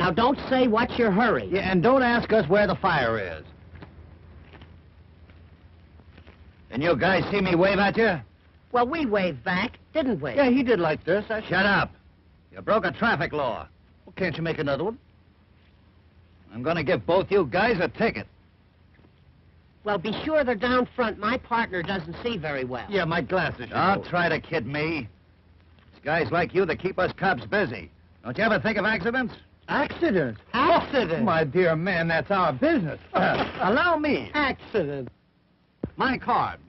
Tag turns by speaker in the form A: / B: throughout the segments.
A: Now, don't say what's your hurry.
B: Yeah, and don't ask us where the fire is. And you guys see me wave at you?
A: Well, we waved back, didn't we?
B: Yeah, he did like this. Shut up. You broke a traffic law. Well, can't you make another one? I'm going to give both you guys a ticket.
A: Well, be sure they're down front. My partner doesn't see very well.
B: Yeah, my glasses. Don't try to kid me. It's guys like you that keep us cops busy. Don't you ever think of accidents?
C: Accident?
A: Accident?
C: Oh, my dear man, that's our business.
B: Allow me.
A: Accident.
B: My card.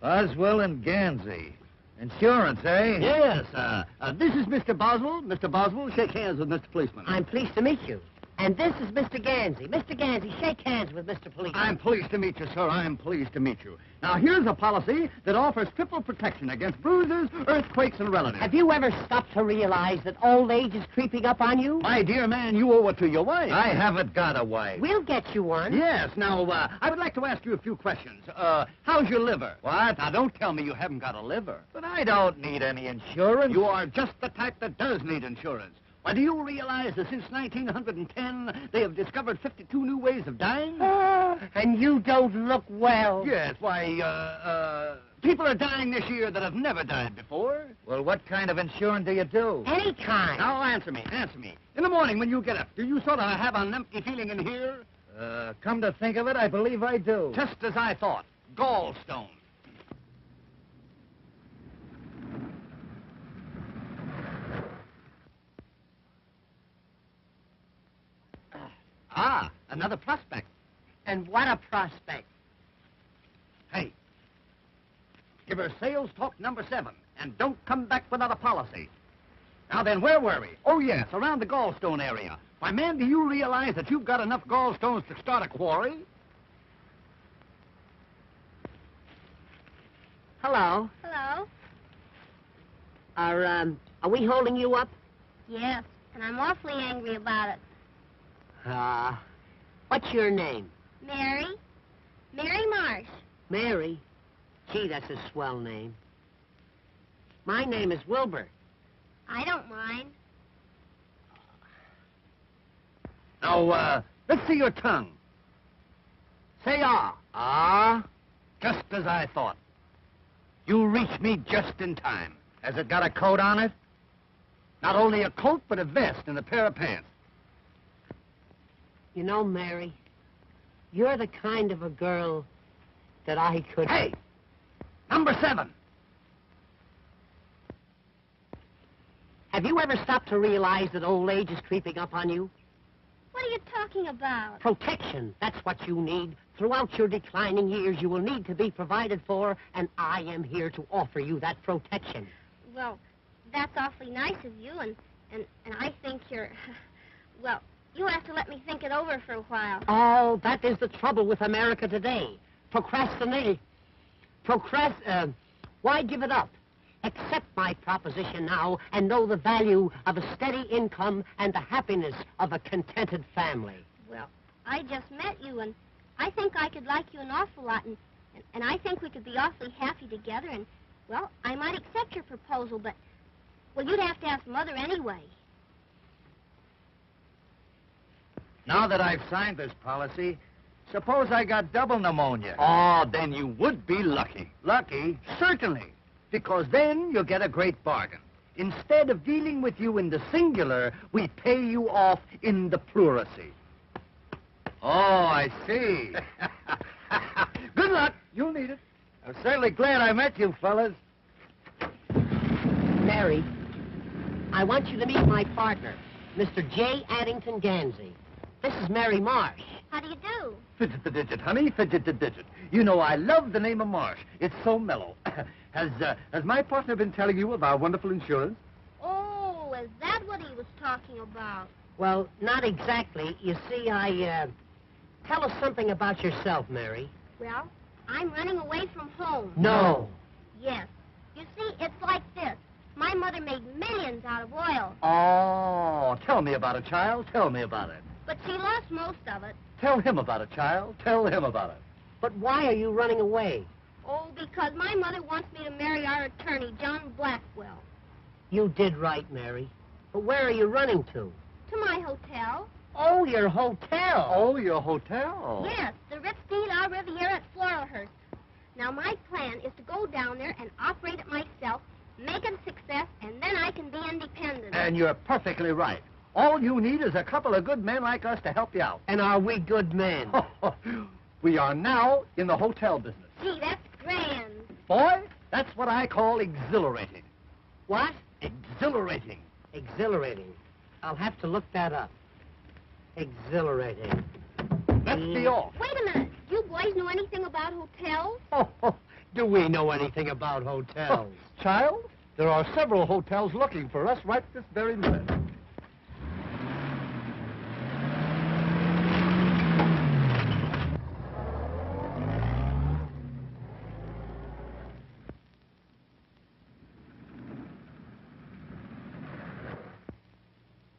B: Boswell and Gansey. Insurance, eh?
D: Yes, this is Mr. Boswell. Mr. Boswell, shake hands with Mr. Policeman.
A: I'm pleased to meet you. And this is Mr. Gansey. Mr. Gansey, shake hands with Mr. Policeman.
D: I'm pleased to meet you, sir. I'm pleased to meet you. Now, here's a policy that offers triple protection against bruises, earthquakes, and relatives.
A: Have you ever stopped to realize that old age is creeping up on you?
D: My dear man, you owe it to your wife.
B: I haven't got a wife.
A: We'll get you one.
D: Yes. Now, I would like to ask you a few questions. How's your liver?
B: What?
D: Now, don't tell me you haven't got a liver.
B: But I don't need any insurance.
D: You are just the type that does need insurance. Why, do you realize that since 1910, they have discovered 52 new ways of dying?
A: And you don't look well.
D: Yes, why, people are dying this year that have never died before.
B: Well, what kind of insurance do you do?
A: Any kind.
D: Now, answer me. In the morning when you get up, do you sort of have an empty feeling in here?
B: Come to think of it, I believe I do.
D: Just as I thought. Gallstone. Another prospect.
A: And what a prospect.
D: Hey, give her sales talk number 7, and don't come back without a policy. Now then, where were we? Oh, yes, around the gallstone area. Why, man, do you realize that you've got enough gallstones to start a quarry?
A: Hello.
E: Hello?
A: Are we holding you up?
E: Yes, and I'm awfully angry about it.
A: What's your name?
E: Mary? Mary Marsh.
A: Mary? Gee, that's a swell name. My name is Wilbur.
E: I don't mind.
D: Now, let's see your tongue. Say ah.
B: Ah?
D: Just as I thought. You reached me just in time.
B: Has it got a coat on it?
D: Not only a coat, but a vest and a pair of pants.
A: You know, Mary, you're the kind of a girl that I could...
D: Hey! Number 7.
A: Have you ever stopped to realize that old age is creeping up on you?
E: What are you talking about?
A: Protection. That's what you need. Throughout your declining years, you will need to be provided for, and I am here to offer you that protection.
E: Well, that's awfully nice of you, and I think you're... Well, you have to let me think it over for a while.
A: Oh, that is the trouble with America today. Procrastinate. Why give it up? Accept my proposition now and know the value of a steady income and the happiness of a contented family.
E: Well, I just met you, and I think I could like you an awful lot, and I think we could be awfully happy together, and, well, I might accept your proposal, but, well, you'd have to ask Mother anyway.
B: Now that I've signed this policy, suppose I got double pneumonia.
D: Oh, then you would be lucky.
B: Lucky?
D: Certainly. Because then you'll get a great bargain. Instead of dealing with you in the singular, we pay you off in the pluracy.
B: Oh, I see.
D: Good luck. You'll need it.
B: I'm certainly glad I met you, fellas.
A: Mary, I want you to meet my partner, Mr. J. Addington Gansey. This is Mary Marsh.
E: How do you do?
D: Fidget the digit, honey. Fidget the digit. You know, I love the name of Marsh. It's so mellow. Has my partner been telling you of our wonderful insurance?
E: Oh, is that what he was talking about?
A: Well, not exactly. You see, tell us something about yourself, Mary.
E: Well, I'm running away from home.
A: No.
E: Yes. You see, it's like this. My mother made millions out of oil,
D: Oh, tell me about it, child. Tell me about it.
E: but she lost most of it.
D: Tell him about it, child. Tell him about it.
A: But why are you running away?
E: Oh, because my mother wants me to marry our attorney, John Blackwell.
A: You did right, Mary. But where are you running to?
E: To my hotel.
A: Oh, your hotel.
D: Oh, your hotel.
E: Yes, the Ritz de la Riviera at Floralhurst. Now, my plan is to go down there and operate it myself, make it a success, and then I can be independent.
D: And you're perfectly right. All you need is a couple of good men like us to help you out.
A: And are we good men?
D: We are now in the hotel business.
E: Gee, that's grand.
D: Boy, that's what I call exhilarating.
A: What?
D: Exhilarating.
A: Exhilarating. I'll have to look that up. Exhilarating.
D: Let's be off.
E: Wait a minute. Do you boys know anything about hotels?
A: Do we know anything about hotels?
D: Child, there are several hotels looking for us right this very minute.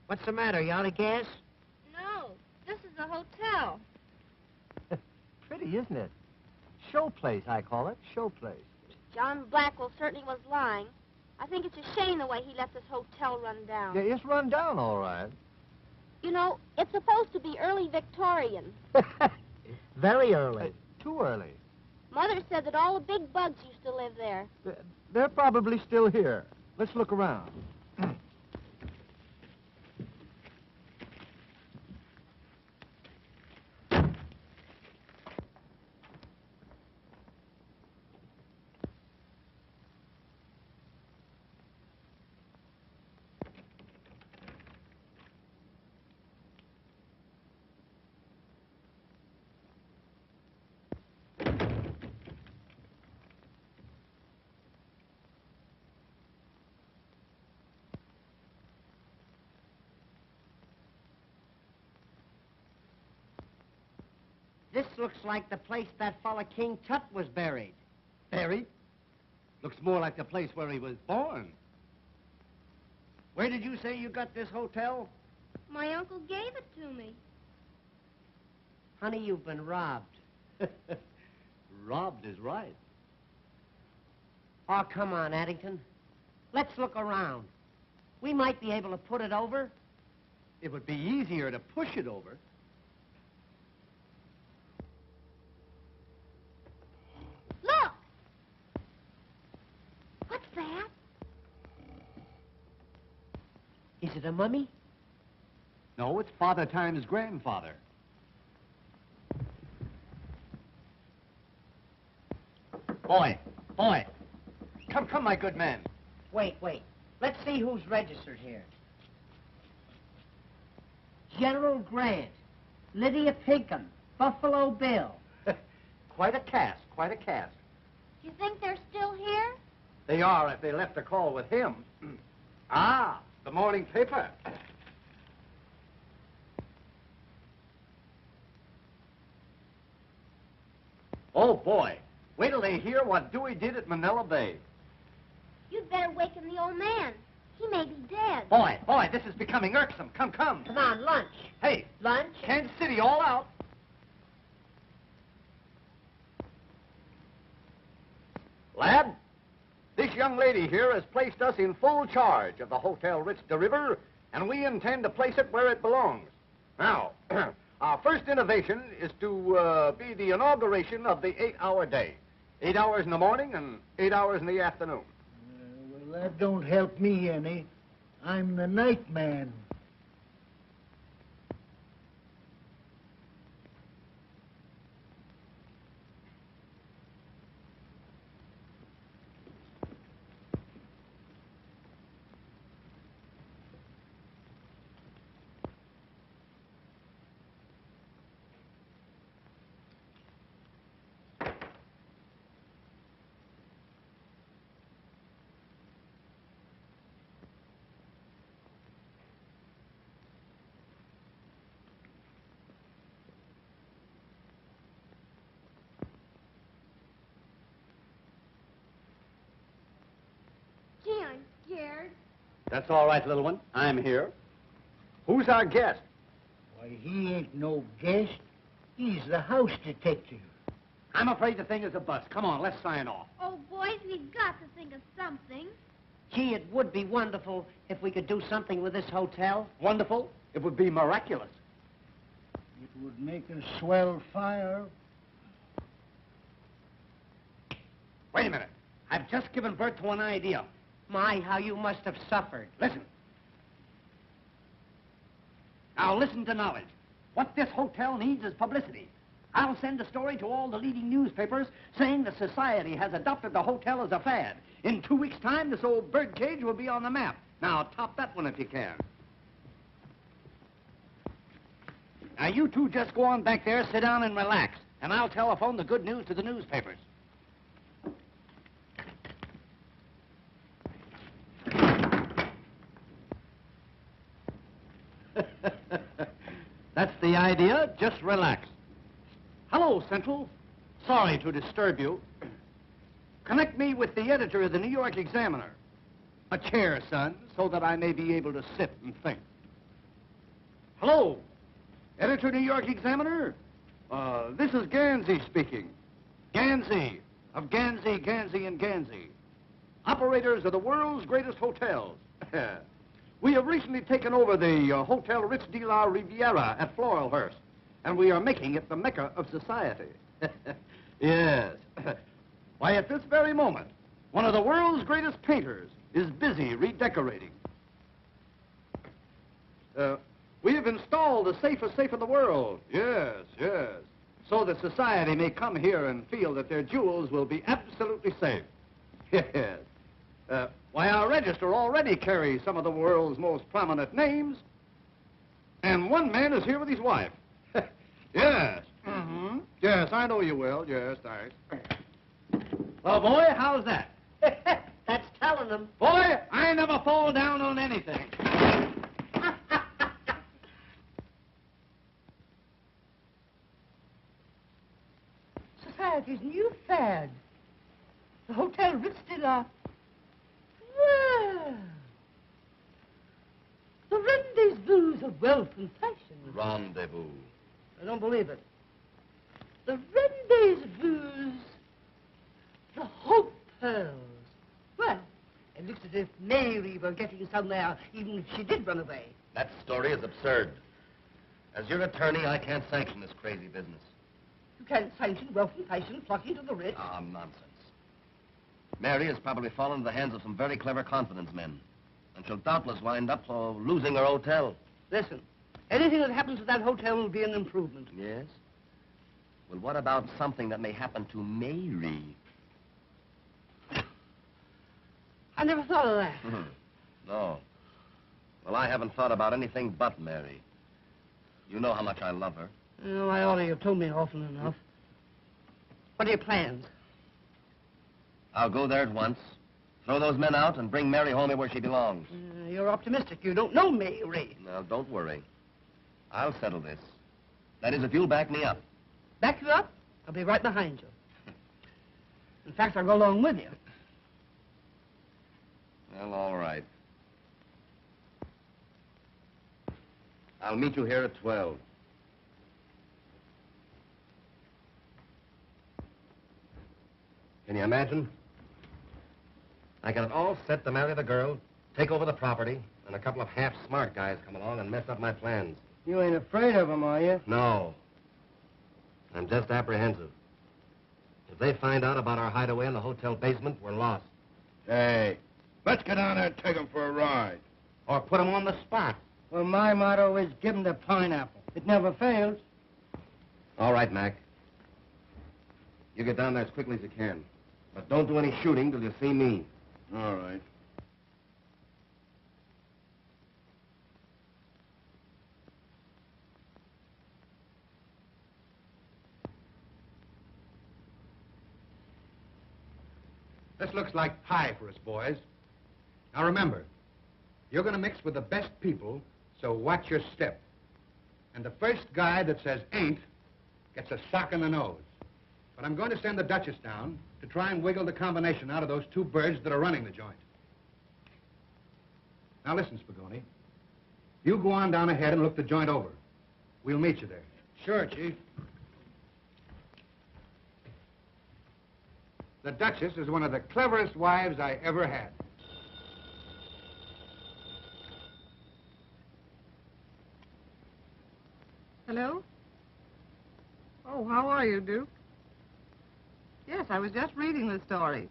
A: What's the matter? You out of gas?
E: No, this is a hotel.
D: Pretty, isn't it? Show place, I call it. Show place.
E: John Blackwell certainly was lying. I think it's a shame the way he let this hotel run down.
D: Yeah, it's run down all right.
E: You know, it's supposed to be early Victorian.
A: Very early.
D: Too early.
E: Mother said that all the big bugs used to live there.
D: They're probably still here. Let's look around.
A: This looks like the place that fella King Tut was buried.
D: Buried? Looks more like the place where he was born. Where did you say you got this hotel?
E: My uncle gave it to me.
A: Honey, you've been robbed.
D: Robbed is right.
A: Oh, come on, Addington. Let's look around. We might be able to put it over.
D: It would be easier to push it over.
E: Look! What's that?
A: Is it a mummy?
D: No, it's Father Time's grandfather. Boy, come, my good man.
A: Wait. Let's see who's registered here. General Grant, Lydia Pinkham, Buffalo Bill.
D: Quite a cast.
E: You think they're still here?
D: They are if they left a call with him. Ah, the morning paper. Oh, boy. Wait till they hear what Dewey did at Manila Bay.
E: You'd better waken the old man. He may be dead.
D: Boy, this is becoming irksome. Come.
A: Come on, lunch.
D: Hey,
A: Lunch?
D: Kansas City all out. Lad, this young lady here has placed us in full charge of the Hotel Ritz de River, and we intend to place it where it belongs. Now, our first innovation is to be the inauguration of the 8-hour day. 8 hours in the morning and 8 hours in the afternoon.
C: Well, that don't help me any. I'm the night man.
E: Gee, I'm scared.
D: That's all right, little one. I'm here. Who's our guest?
C: Why, he ain't no guest. He's the house detective.
D: I'm afraid the thing is a bust. Come on, let's sign off.
E: Oh, boys, we've got to think of something.
A: Gee, it would be wonderful if we could do something with this hotel.
D: Wonderful. It would be miraculous.
C: It would make a swell fire.
D: Wait a minute. I've just given birth to an idea.
A: My, how you must have suffered.
D: Listen. Now listen to knowledge. What this hotel needs is publicity. I'll send a story to all the leading newspapers saying the society has adopted the hotel as a fad. In 2 weeks' time, this old birdcage will be on the map. Now, top that one if you can. Now, you two just go on back there, sit down and relax, and I'll telephone the good news to the newspapers. That's the idea. Just relax. Hello, Central. Sorry to disturb you. Connect me with the editor of the New York Examiner. A chair, son, so that I may be able to sit and think. Hello, editor New York Examiner. This is Gansey speaking. Gansey, of Gansey, Gansey, and Gansey. Operators of the world's greatest hotels. We have recently taken over the Hotel Ritz de la Riviera at Floralhurst, and we are making it the Mecca of society. Yes. Why, at this very moment, one of the world's greatest painters is busy redecorating. We have installed the safest safe in the world. Yes, yes. So that society may come here and feel that their jewels will be absolutely safe. Yes. Why, our register already carries some of the world's most prominent names. And one man is here with his wife. Yes. Mm-hmm. Yes, I know you will. Yes, thanks. Well, boy, how's that?
A: That's telling them.
D: Boy, I never fall down on anything.
F: Society's new fad. The Hotel Ritz de la... Well, the rendezvous of wealth and fashion.
B: Rendezvous.
F: I don't believe it. The rendezvous, the hotels. Well, it looks as if Mary were getting somewhere, even if she did run away.
B: That story is absurd. As your attorney, I can't sanction this crazy business.
F: You can't sanction wealth and fashion flocking to the Ritz.
B: Ah, nonsense. Mary has probably fallen into the hands of some very clever confidence men, and she'll doubtless wind up losing her hotel.
F: Listen, anything that happens to that hotel will be an improvement.
B: Yes? Well, what about something that may happen to Mary?
F: I never thought of that.
B: No. Well, I haven't thought about anything but Mary. You know how much I love her.
F: Oh, I ought to have told me often enough. What are your plans?
B: I'll go there at once, throw those men out, and bring Mary home where she belongs.
F: You're optimistic. You don't know Mary.
B: Now, don't worry. I'll settle this. That is, if you'll back me up.
F: Back you up? I'll be right behind you. In fact, I'll go along with you.
B: Well, all right. I'll meet you here at 12. Can you imagine? I got it all set to marry the girl, take over the property, and a couple of half-smart guys come along and mess up my plans.
C: You ain't afraid of them, are you?
B: No. I'm just apprehensive. If they find out about our hideaway in the hotel basement, we're lost.
C: Hey, let's get down there and take them for a ride.
D: Or put them on the spot.
C: Well, my motto is give them the pineapple. It never fails.
B: All right, Mac. You get down there as quickly as you can. But don't do any shooting till you see me.
C: All right.
G: This looks like pie for us, boys. Now remember, you're going to mix with the best people, so watch your step. And the first guy that says ain't gets a sock in the nose. But I'm going to send the Duchess down to try and wiggle the combination out of those two birds that are running the joint. Now listen, Spagoni. You go on down ahead and look the joint over. We'll meet you there.
C: Sure, Chief.
G: The Duchess is one of the cleverest wives I ever had.
H: Hello? Oh, how are you, Duke? Yes, I was just reading the story.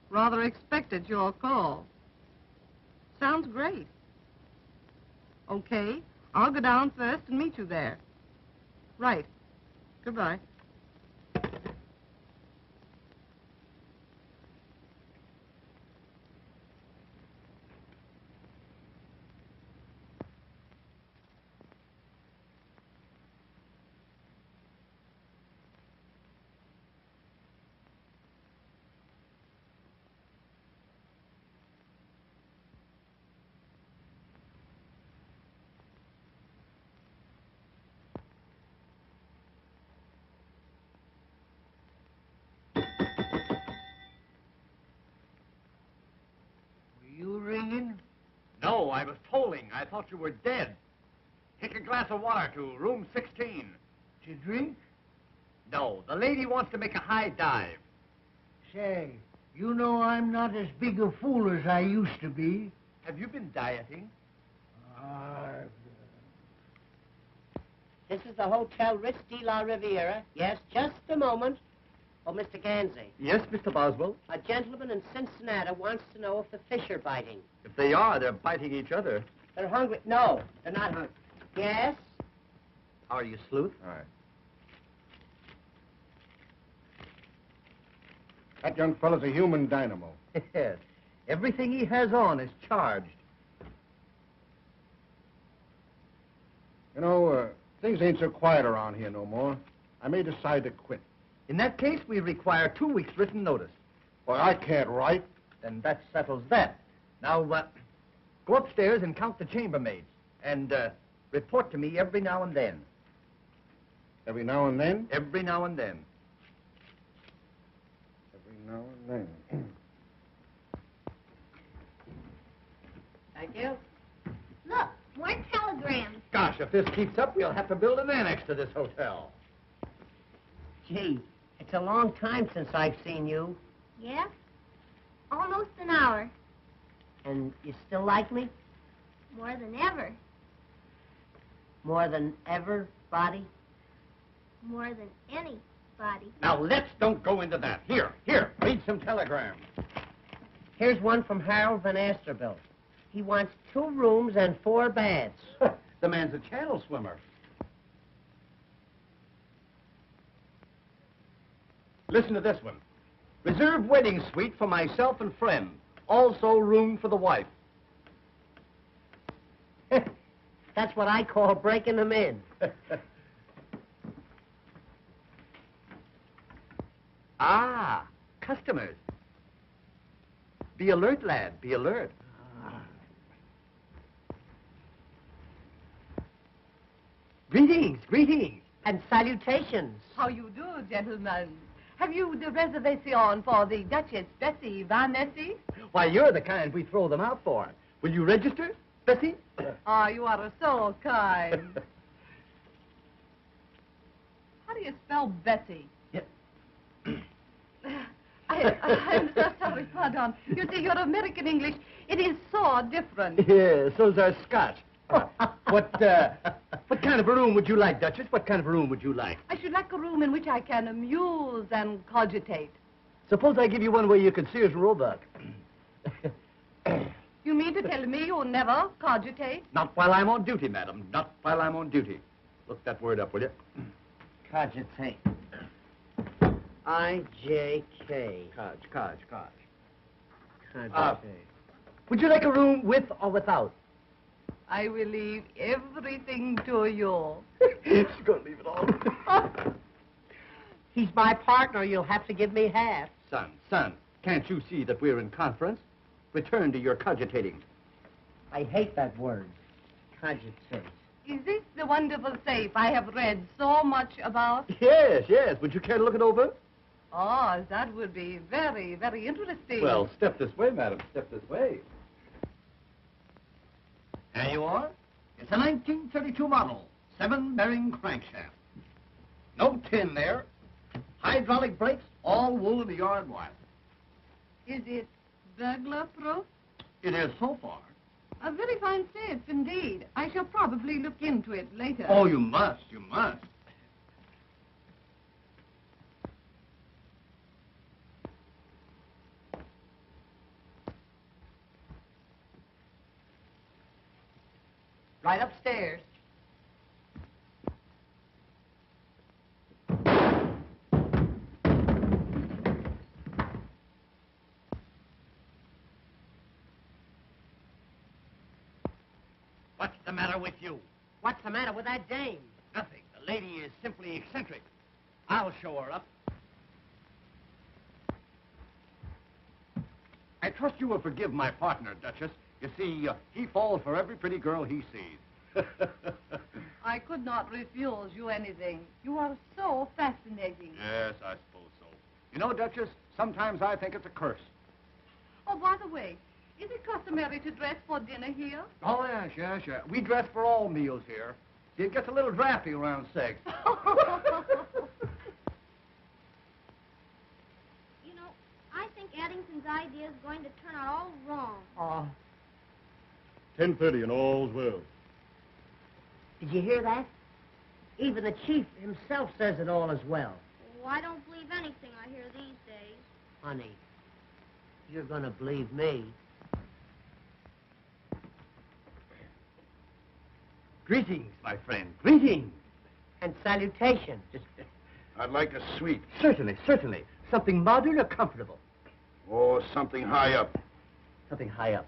H: Rather expected your call. Sounds great. Okay, I'll go down first and meet you there. Right. Goodbye.
C: You ringing?
D: No, I was tolling. I thought you were dead. Take a glass of water to room 16.
C: To drink?
D: No, the lady wants to make a high dive.
C: Say, you know I'm not as big a fool as I used to be.
D: Have you been dieting?
A: This is the Hotel Ritz de la Riviera. Yes, just a moment. Oh, Mr. Gansey,
D: Yes, Mr. Boswell.
A: a gentleman in Cincinnati wants to know if the fish are biting.
D: If they are, they're biting each other.
A: They're hungry. No, they're not hungry. Yes?
D: How are you, Sleuth?
G: All right. That young fellow's a human dynamo.
D: Yes. Everything he has on is charged.
G: You know, things ain't so quiet around here no more. I may decide to quit.
D: In that case, we require 2 weeks' written notice.
G: Well, I can't write.
D: Then that settles that. Now, go upstairs and count the chambermaids. And report to me every now and then.
G: Every now and then?
D: Every now and then.
G: Every now and then.
A: Thank you.
E: Look, more telegrams.
D: Gosh, if this keeps up, we'll have to build an annex to this hotel.
A: Gee, it's a long time since I've seen you.
E: Yeah? Almost an hour.
A: And you still like me?
E: More than ever.
A: More than ever, Body?
E: More than anybody.
D: Now, let's don't go into that. Here, read some telegrams.
A: Here's one from Harold Van Asterbilt. He wants 2 rooms and 4 baths.
D: The man's a channel swimmer. Listen to this one. Reserved wedding suite for myself and friend. Also room for the wife.
A: That's what I call breaking them in.
D: Ah, customers. Be alert, lad, be alert. Greetings, greetings.
A: And salutations.
H: How you do, gentlemen? Have you the reservation for the Duchess Bessie Van Nessy?
D: Why, you're the kind we throw them out for. Will you register, Bessie?
H: Ah, you are so kind. How do you spell Bessie?
D: Yeah.
H: I'm so sorry, pardon. You see, your American English, it is so different.
D: Yeah, so's our Scotch. What kind of a room would you like, Duchess? What kind of a room would you like?
H: I should like a room in which I can amuse and cogitate.
D: Suppose I give you one where you could Sears and Roebuck.
H: You mean to tell me you never cogitate?
D: Not while I'm on duty, madam. Not while I'm on duty. Look that word up, will you?
A: Cogitate. I-J-K.
D: Codge.
A: Cogitate.
D: Would you like a room with or without?
H: I will leave everything to you.
D: She's going to leave it all.
A: He's my partner. You'll have to give me half.
D: Son, can't you see that we're in conference? Return to your cogitating.
A: I hate that word. Cogitate.
H: Is this the wonderful safe I have read so much about?
D: Yes. Would you care to look it over?
H: Oh, that would be very, very interesting.
D: Well, step this way, madam. Step this way. There you are. It's a 1932 model, 7-bearing crankshaft. No tin there. Hydraulic brakes, all wool of the yard wire.
H: Is it burglar-proof?
D: It is so far.
H: A very fine safe, indeed. I shall probably look into it later.
D: Oh, you must.
G: must.
F: Right upstairs.
D: What's the matter with you?
A: What's the matter with that dame?
D: Nothing. The lady is simply eccentric. I'll show her up. I trust you will forgive my partner, Duchess. You see, he falls for every pretty girl he sees.
H: I could not refuse you anything. You are so fascinating.
D: Yes, I suppose so. You know, Duchess, sometimes I think it's a curse.
H: Oh, by the way, is it customary to dress for dinner here?
D: Oh, yes, yes, yes. We dress for all meals here. See, it gets a little drafty around 6.
E: You know, I think Addington's idea is going to turn out all wrong.
A: Oh,
I: 10:30 and all's well.
A: did you hear that? Even the chief himself says it all as well.
E: Oh, I don't believe anything I hear these days.
A: Honey, you're going to believe me.
D: Greetings, my friend. Greetings.
A: And salutations.
G: I'd like a suite.
D: Certainly, certainly. Something modern or comfortable.
G: Oh, something high up.
A: Something high up.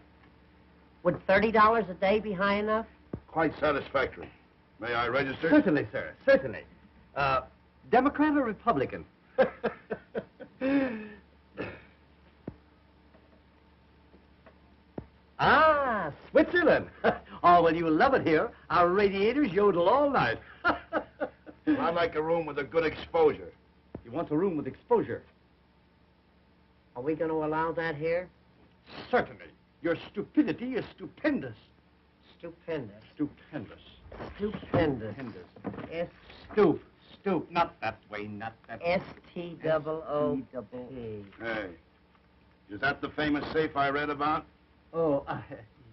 A: Would $30 a day be high enough?
G: Quite satisfactory. May I register?
D: Certainly, sir. Certainly. Democrat or Republican? Ah, Switzerland. Oh, well, you'll love it here. Our radiators yodel all night.
G: I'd like a room with a good exposure.
D: You want a room with exposure?
A: Are we going to allow that here?
D: Certainly. Your stupidity is stupendous.
A: Stupendous.
D: Stupendous.
A: Stupendous.
D: Stupendous. Stoop. Not that way, not that way.
A: S-T-O-O-P.
G: Hey, is that the famous safe I read about?
D: Oh,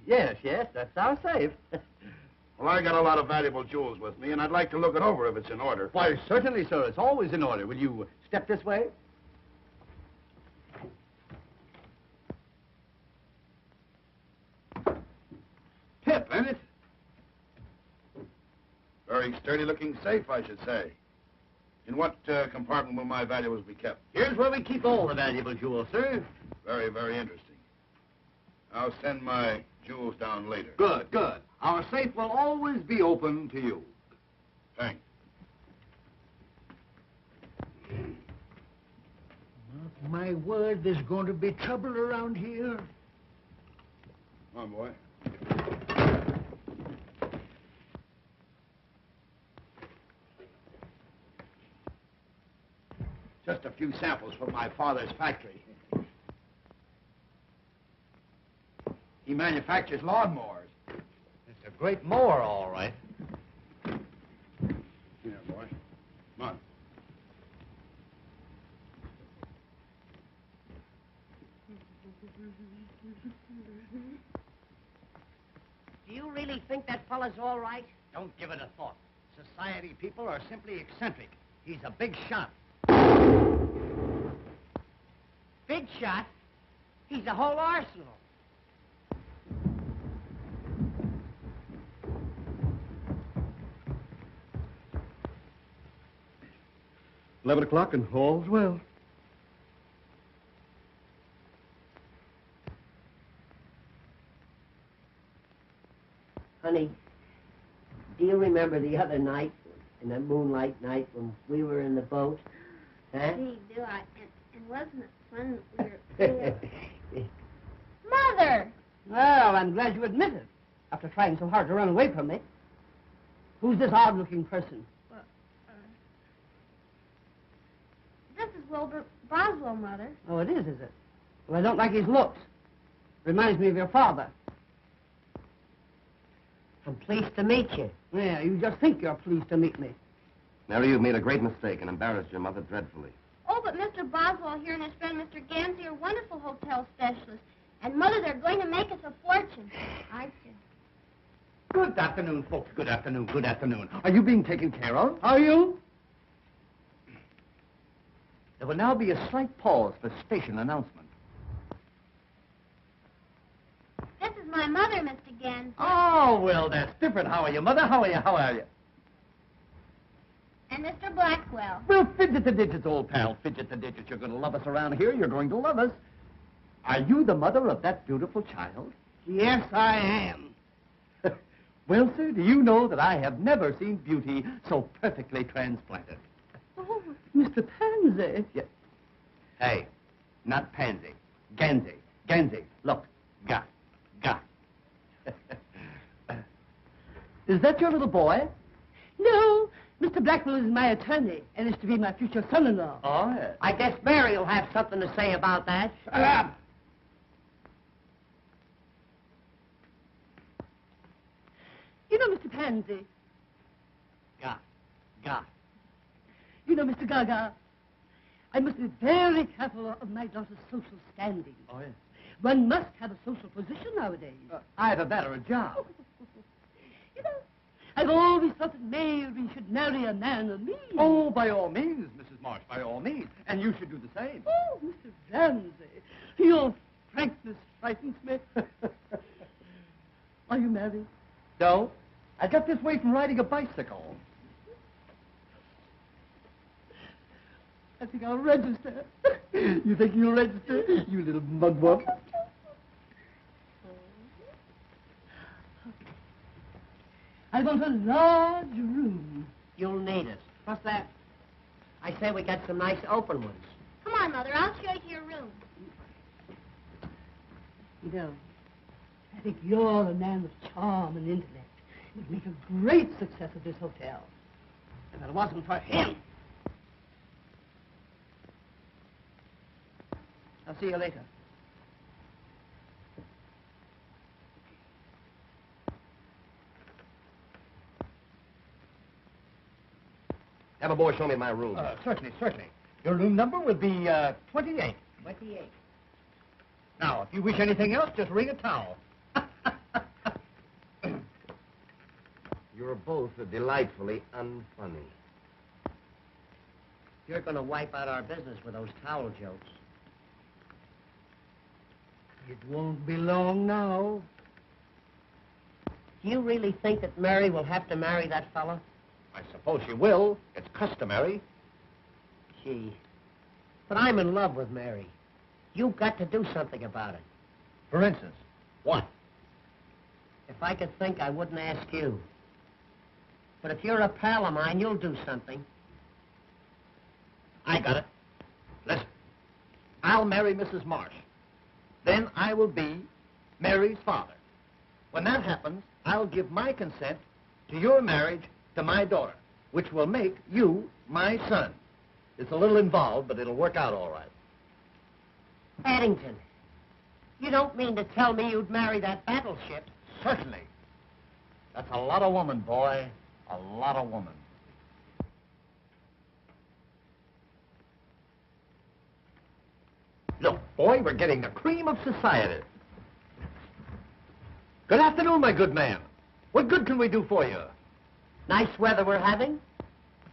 D: yes, that's our safe.
G: Well, I got a lot of valuable jewels with me, and I'd like to look it over if it's in order.
D: Why, certainly, sir. It's always in order. Will you step this way? Tip, ain't it?
G: Very sturdy-looking safe, I should say. In what compartment will my valuables be kept?
D: Here's where we keep all the valuable jewels, sir.
G: Very, very interesting. I'll send my jewels down later.
D: Good, good. Our safe will always be open to you.
G: Thanks.
C: My word, there's going to be trouble around here.
G: Come on, boy.
D: Just a few samples from my father's factory. He manufactures lawnmowers. It's a great mower, all right.
G: Here, boy. Come on.
A: Do you really think that fella's all right?
D: Don't give it a thought. Society people are simply eccentric. He's a big shot.
A: Big shot? He's a whole arsenal.
I: $11 and all's well.
A: Honey, do you remember the other night, in that moonlight night when we were in the boat? Huh?
E: Gee, do I? And wasn't it fun that we were... Mother!
A: Well, I'm glad you admit it, after trying so hard to run away from me. Who's this odd-looking person?
E: This is Wilbur Boswell, Mother.
A: Oh, it is it? Well, I don't like his looks. Reminds me of your father. I'm pleased to meet you. Yeah, you just think you're pleased to meet me.
B: Mary, you've made a great mistake and embarrassed your mother dreadfully.
E: Oh, but Mr. Boswell here and his friend Mr. Gansey are wonderful hotel specialists. And, Mother, they're going to make us a fortune. I see.
D: Good afternoon, folks. Good afternoon. Good afternoon. Are you being taken care of?
F: Are you?
D: There will now be a slight pause for station announcement.
E: This is my mother, Mr. Gans.
D: Oh, well, that's different. How are you, Mother? How are you? How are you?
E: And Mr. Blackwell.
D: Well, fidget the digits, old pal. Fidget the digits. You're going to love us around here. You're going to love us. Are you the mother of that beautiful child?
F: Yes, I am.
D: Well, sir, do you know that I have never seen beauty so perfectly transplanted?
F: Oh, Mr. Pansy.
D: Yeah. Hey, not pansy. Gansy. Gansy. Look. Ga. Ga. Is that your little boy?
F: No, Mr. Blackwell is my attorney and is to be my future son-in-law.
D: Oh, yes.
A: I guess Mary will have something to say about that.
F: Shut up. You know, Mr. Pansy.
D: Ga. Ga.
F: You know, Mr. Gaga. I must be very careful of my daughter's social standing.
D: Oh, yes.
F: One must have a social position nowadays.
D: Either that or a job.
F: You know, I've always thought that Mary should marry a man of means.
D: Oh, by all means, Mrs. Marsh, by all means. And you should do the same.
F: Oh, Mr. Ramsey, your frankness frightens me. Are you married?
D: No, I got this way from riding a bicycle.
F: I think I'll register. You think you'll register, you little mugwump? I want a large room.
A: You'll need it. What's that? I say we got some nice open ones.
E: Come on, Mother. I'll show you your room.
F: You know, I think you're a man of charm and intellect. You'd make a great success of this hotel. If it wasn't for him. I'll see you later.
B: Have a boy show me my room.
D: Certainly, certainly. Your room number will be 28.
A: 28.
D: Now, if you wish anything else, just ring a towel.
B: You're both delightfully unfunny.
A: You're going to wipe out our business with those towel jokes.
F: It won't be long now.
A: Do you really think that Mary will have to marry that fellow?
D: I suppose you will. It's customary.
A: Gee. But I'm in love with Mary. You've got to do something about it.
D: For instance, what?
A: If I could think, I wouldn't ask you. But if you're a pal of mine, you'll do something.
D: I got it. Listen, I'll marry Mrs. Marsh. Then I will be Mary's father. When that happens, I'll give my consent to your marriage to my daughter, which will make you my son. It's a little involved, but it'll work out all right.
A: Paddington, you don't mean to tell me you'd marry that battleship?
D: Certainly. That's a lot of woman, boy. A lot of woman. Look, boy, we're getting the cream of society. Good afternoon, my good man. What good can we do for you?
A: Nice weather we're having.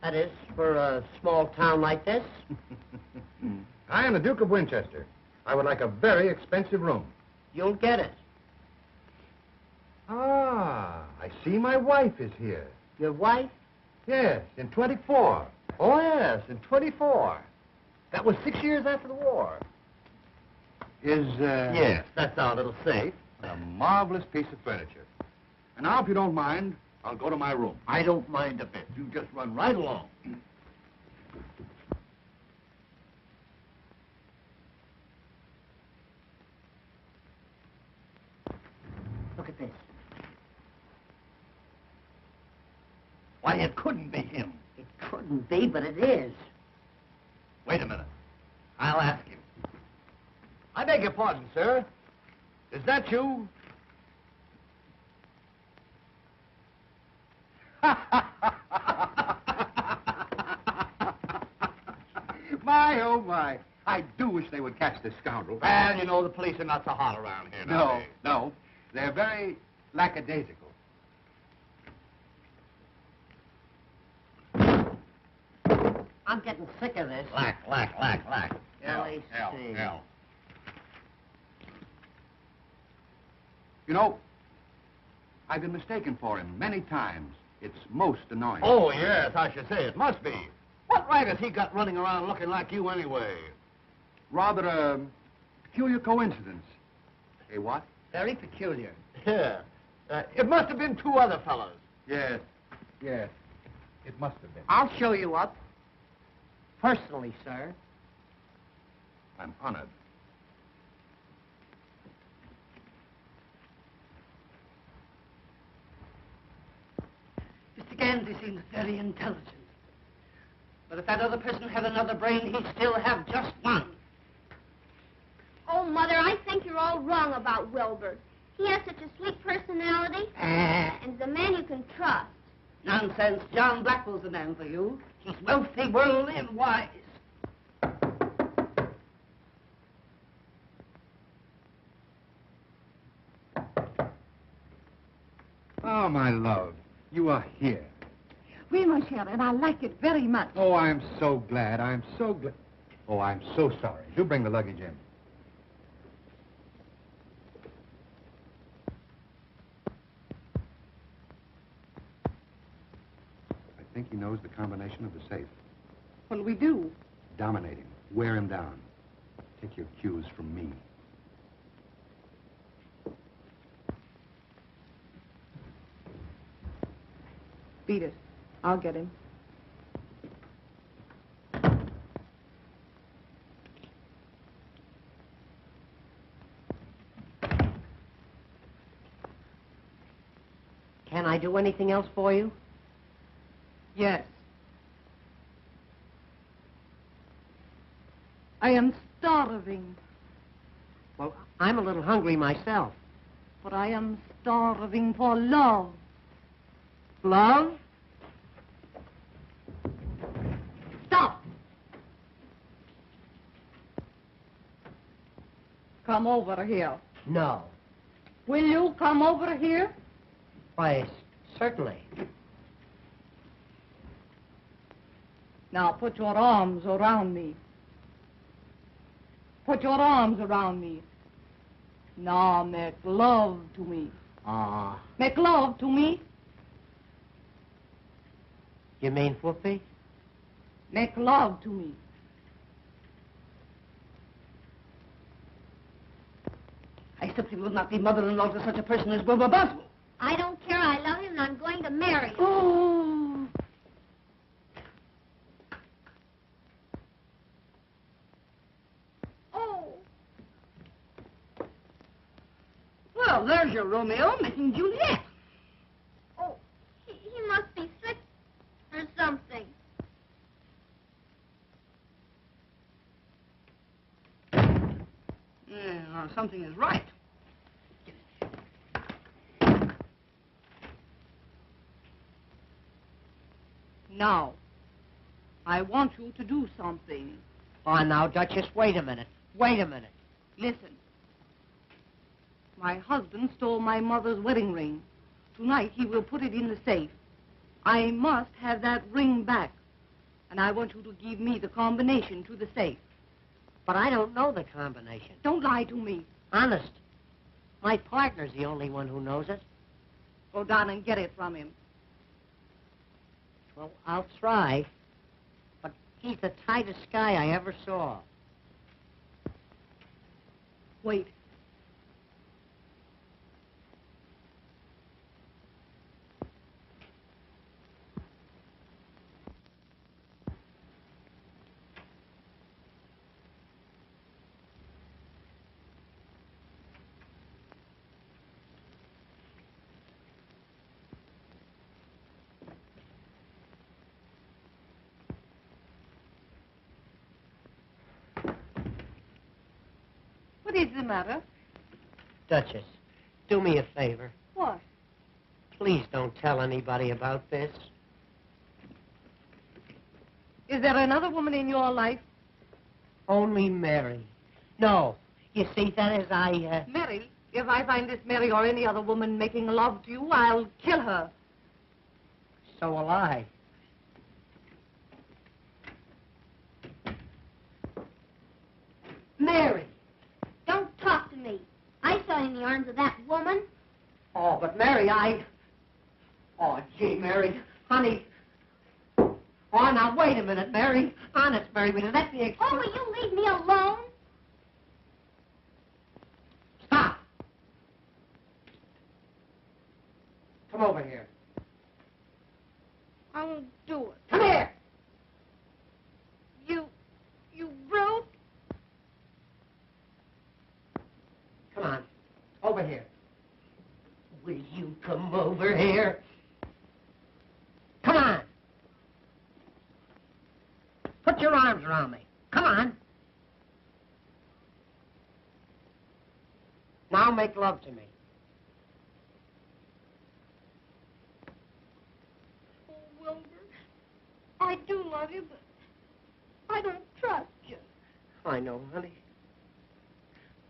A: That is, for a small town like this.
G: I am the Duke of Winchester. I would like a very expensive room.
A: You'll get it.
G: Ah, I see my wife is here.
A: Your wife?
G: Yes, in 24.
D: Oh, yes, in 24. That was 6 years after the war. Yes, that's our little safe.
G: A marvelous piece of furniture. And now, if you don't mind, I'll go to my room.
D: I don't mind a bit. You just run right along.
A: Look at this.
D: Why, it couldn't be him.
A: It couldn't be, but it is.
D: Wait a minute. I'll ask him. I beg your pardon, sir. Is that you?
G: My, oh, my. I do wish they would catch this scoundrel.
D: Well, you know, the police are not so hot around here
G: No,
D: nowadays.
G: no. They're very lackadaisical.
A: I'm getting sick of this.
D: Lack.
A: Let me see.
G: You know, I've been mistaken for him many times. It's most annoying.
D: Oh, yes, I should say it must be. What right has he got running around looking like you anyway?
G: Rather a peculiar coincidence. Hey, what?
D: Very peculiar. Yeah. It must have been two other fellows.
G: Yes. It must have been.
A: I'll show you up. Personally, sir.
G: I'm honored.
F: Mr. Gandy seems very intelligent. But if that other person had another brain, he'd still have just one.
E: Oh, Mother, I think you're all wrong about Wilbur. He has such a sweet personality, and he's a man you can trust.
F: Nonsense. John Blackwell's the man for you. He's wealthy, worldly, and wise.
G: Oh, my love, you are here.
H: Oui, mon cher, and I like it very much.
G: Oh, I'm so glad. I'm so glad. Oh, I'm so sorry. Do bring the luggage in. I think he knows the combination of the safe.
H: What'll we do?
G: Dominate him. Wear him down. Take your cues from me.
H: Beat it. I'll get him.
A: Can I do anything else for you?
H: Yes. I am starving,
A: Well, I'm a little hungry myself.
H: but I am starving for love.
A: Love?
H: Stop! Come over here.
A: No.
H: Will you come over here?
A: Why, certainly.
H: Now put your arms around me. Put your arms around me. Now make love to me. Make love to me.
A: You mean whoopee?
H: Make love to me.
F: I simply will not be mother-in-law to such a person as Wilbur Boswell.
E: I don't care. I love him, and I'm going to marry him.
H: Oh.
E: Oh.
F: Well, there's your Romeo making Juliet.
E: Oh, he must be sick or something.
F: Yeah, something is right.
H: Now, I want you to do something.
A: Oh, now, Duchess, wait a minute. Wait a minute.
H: Listen. My husband stole my mother's wedding ring. Tonight he will put it in the safe. I must have that ring back. And I want you to give me the combination to the safe.
A: But I don't know the combination.
H: Don't lie to me.
A: Honest. My partner's the only one who knows it.
H: Go down and get it from him.
A: Well, I'll try. But he's the tightest guy I ever saw.
H: Wait. What is the matter?
A: Duchess, do me a favor.
H: What?
A: Please don't tell anybody about this.
H: Is there another woman in your life?
A: Only Mary. No. You see, that is,
H: Mary, if I find this Mary or any other woman making love to you, I'll kill her.
A: So will I.
E: arms of that woman.
A: Oh, but Mary, Oh, gee, Mary. Honey. Oh, now, wait a minute, Mary. Honest, Mary, will you let me
E: Oh, will you leave me alone?
A: Stop. Come over here.
E: I won't do it.
A: Come here.
E: You brute.
A: Come on. Over here. Will you come over here? Come on. Put your arms around me. Come on. Now make love to me.
E: Oh, Wilbur, I do love you, but I don't trust you.
A: I know, honey.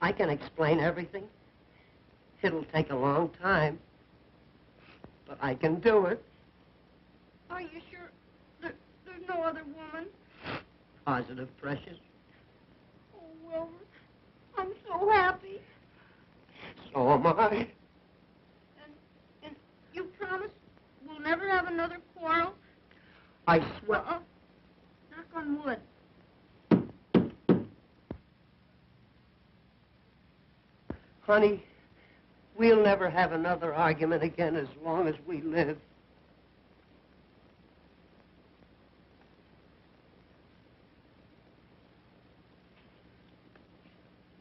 A: I can explain everything. It'll take a long time, but I can do it.
E: Are you sure there's no other woman?
A: Positive, precious.
E: Oh, Wilbur, I'm so happy.
A: So am I.
E: And you promise we'll never have another quarrel?
A: I swear.
E: Knock on wood.
A: Honey, we'll never have another argument again as long as we live.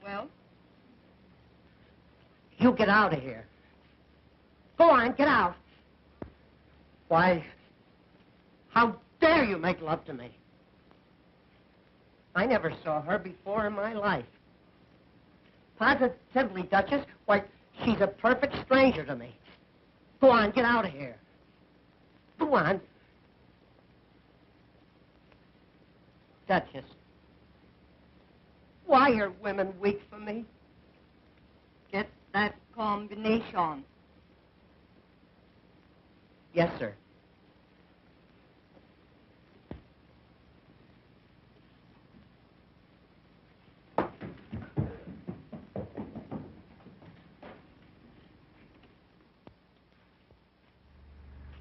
H: Well?
A: You get out of here. Go on, get out. Why, how dare you make love to me? I never saw her before in my life. Positively, Duchess, why, she's a perfect stranger to me. Go on, get out of here. Go on. Duchess, why are women weak for me?
H: Get that combination.
A: Yes, sir.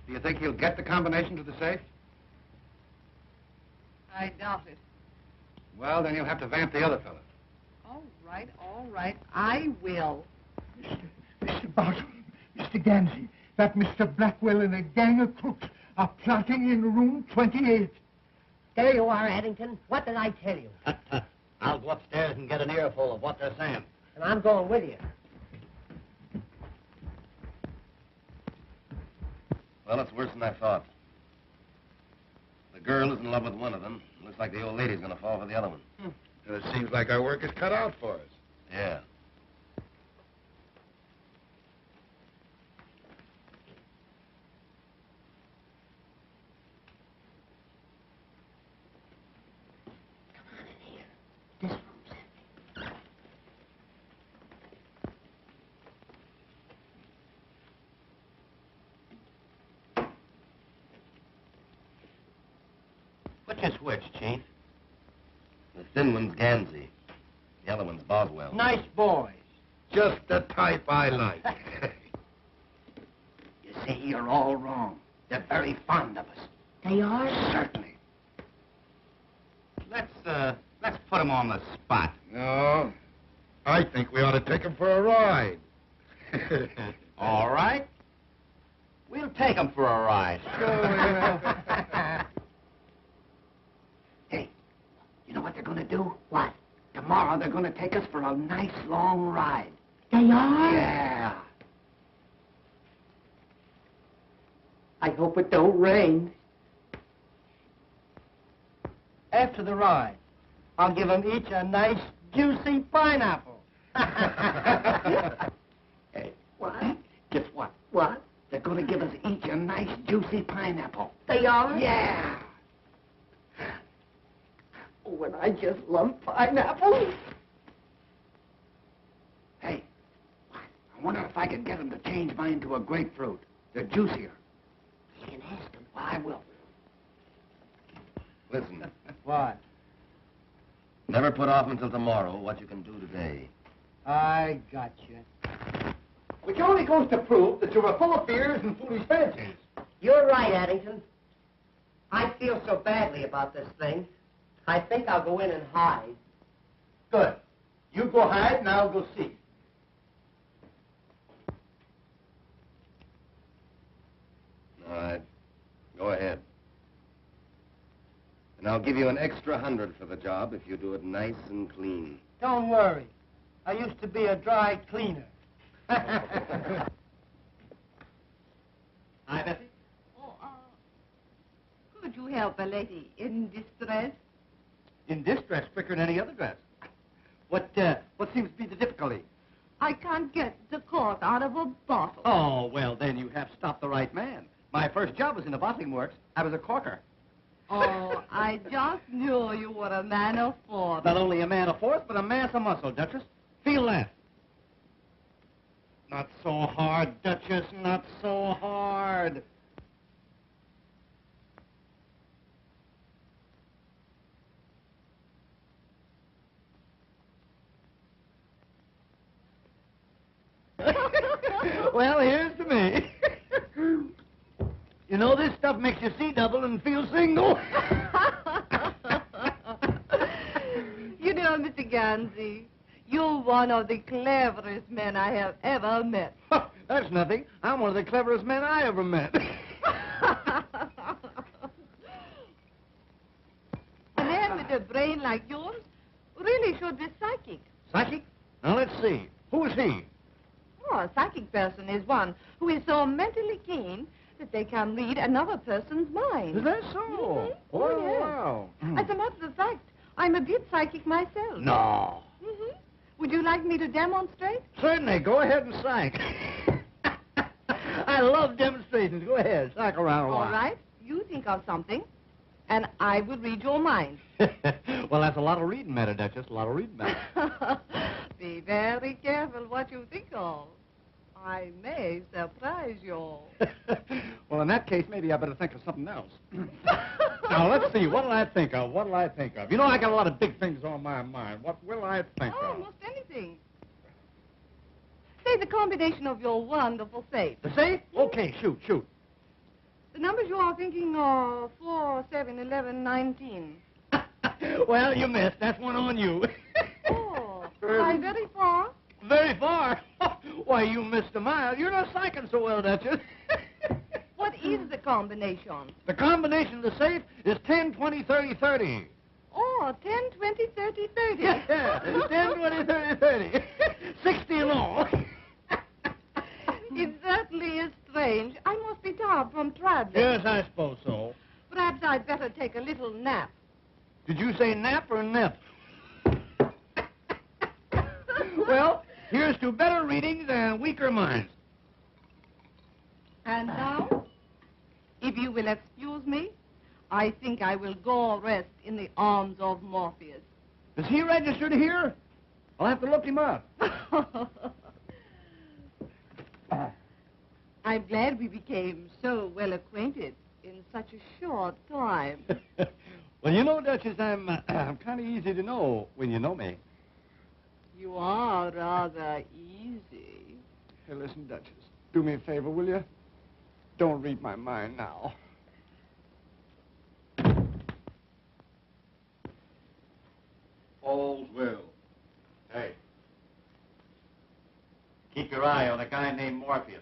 G: Do you think he'll get the combination to the safe?
H: I doubt it.
G: Well, then you'll have to vamp the other fella.
H: All right. I will.
C: Mr. Barton, Mr. Gansey, that Mr. Blackwell and a gang of crooks are plotting in room 28.
A: There you are, Addington. What did I tell you?
D: I'll go upstairs and get an earful of what they're saying.
A: And I'm going with you.
B: Well, it's worse than I thought. The girl is in love with one of them. Looks like the old lady's going to fall for the other one.
G: And it seems like our work is cut out for us.
B: Yeah.
A: This room's empty.
D: What's your switch, Chief?
B: The thin one's Gansey. The other one's Boswell.
A: Nice boys.
G: Just the type I like.
D: You see, you're all wrong. They're very fond of us.
A: They are?
D: Certainly. Let's put them on the spot.
G: No, I think we ought to take him for a ride.
D: All right. We'll take them for a ride. Hey, you know what they're going to do?
A: What?
D: Tomorrow they're going to take us for a nice long ride.
A: They are?
D: Yeah.
A: I hope it don't rain. After the ride, I'll give them each a nice, juicy pineapple.
D: Hey,
A: What?
D: guess what?
A: What?
D: They're going to give us each a nice, juicy pineapple.
A: They are?
D: Yeah.
A: Oh, and I just love pineapples.
D: Hey, I wonder if I can get them to change mine to a grapefruit. They're juicier.
A: You can ask them.
D: Well, I will.
B: Listen,
A: What?
B: never put off until tomorrow what you can do today.
A: I got you.
D: Which only goes to prove that you were full of fears and foolish fancies.
A: You're right, Addington. I feel so badly about this thing. I think I'll go in and hide.
D: Good. You go hide and I'll go see.
B: All right. Go ahead. And I'll give you an extra 100 for the job if you do it nice and clean.
A: Don't worry. I used to be a dry cleaner.
D: Hi, Bessie.
H: Oh, could you help a lady in distress?
D: In this dress quicker than any other dress. What seems to be the difficulty?
H: I can't get the cork out of a bottle.
D: Oh, well, then you have stopped the right man. My first job was in the bottling works. I was a corker.
H: Oh, I just knew you were a man of force.
D: Not only a man of force, but a mass of muscle, Duchess. Feel that. Not so hard, Duchess, not so hard. Well, here's to me. You know, this stuff makes you see double and feel single.
H: You know, Mr. Gansey, you're one of the cleverest men I have ever met.
D: That's nothing. I'm one of the cleverest men I ever met.
H: A man with a brain like yours really should be psychic.
D: Psychic? Now, let's see. Who is he?
H: Oh, a psychic person is one who is so mentally keen that they can read another person's mind.
D: Is that so?
H: Mhm.
D: Oh,
H: Oh, yes.
D: wow.
H: As a matter of fact, I'm a bit psychic myself.
D: No.
H: Mm-hmm. Would you like me to demonstrate?
D: Certainly. Go ahead and psych. I love demonstrations. Go ahead. Psych around a while.
H: All right. You think of something, and I will read your mind.
D: Well, that's a lot of reading matter, Duchess. A lot of reading matter.
H: Be very careful what you think of. I may surprise you.
D: Well, in that case, maybe I better think of something else. Now, let's see. What'll I think of? What'll I think of? You know, I got a lot of big things on my mind. What will I think of?
H: Almost anything. Say the combination of your wonderful safe.
D: The safe? Okay, shoot.
H: The numbers you are thinking are 4, 7, 11, 19.
D: Well, you missed. That's one on you.
H: Oh, am I very far?
D: Very far. Why, you missed a mile. You're not psyching so well, Duchess.
H: What is the combination?
D: The combination of the safe is 10, 20, 30, 30.
H: Oh, 10, 20, 30, 30.
D: Yeah, 10, 20, 30, 30. 60 in all.
H: It certainly is strange. I must be tired from traveling.
D: Yes, I suppose so.
H: Perhaps I'd better take a little nap.
D: Did you say nap or nip? Well, here's to better readings and weaker minds.
H: And now, if you will excuse me, I think I will go rest in the arms of Morpheus.
D: Is he registered here? I'll have to look him up.
H: I'm glad we became so well acquainted in such a short time.
D: Well, you know, Duchess, I'm kind of easy to know when you know me.
H: You are rather easy.
D: Hey, listen, Duchess, do me a favor, will you? Don't read my mind now.
I: All's well.
D: Hey. Keep your eye on a guy named Morpheus.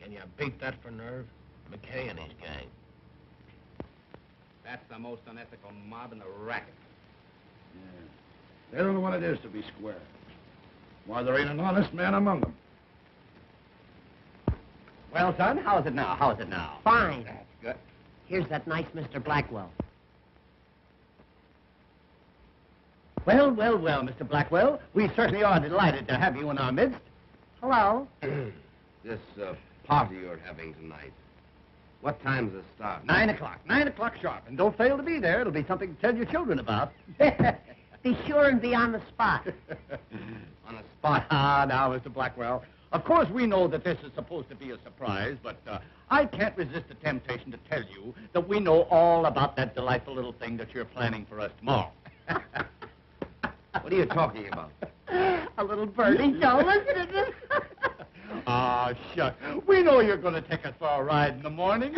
J: Can you beat that for nerve? McKay and his gang.
B: That's the most unethical mob in the racket.
G: Yeah. They don't know what it is to be square. Why, there ain't an honest man among them.
D: Well, son, how's it now? How's it now?
A: Fine.
D: That's good.
A: Here's that nice Mr. Blackwell.
D: Well, Mr. Blackwell, we certainly are delighted to have you in our midst.
A: Hello.
B: This party you're having tonight, what time's it start?
D: 9 o'clock. 9 o'clock sharp. And don't fail to be there. It'll be something to tell your children about.
A: Be sure and be on the spot.
D: On a spot. Ah, now, Mr. Blackwell. Of course, we know that this is supposed to be a surprise, but I can't resist the temptation to tell you that we know all about that delightful little thing that you're planning for us tomorrow.
B: What are you talking about?
A: A little birdie. Don't listen to this.
D: Ah, shucks. We know you're going to take us for a ride in the morning.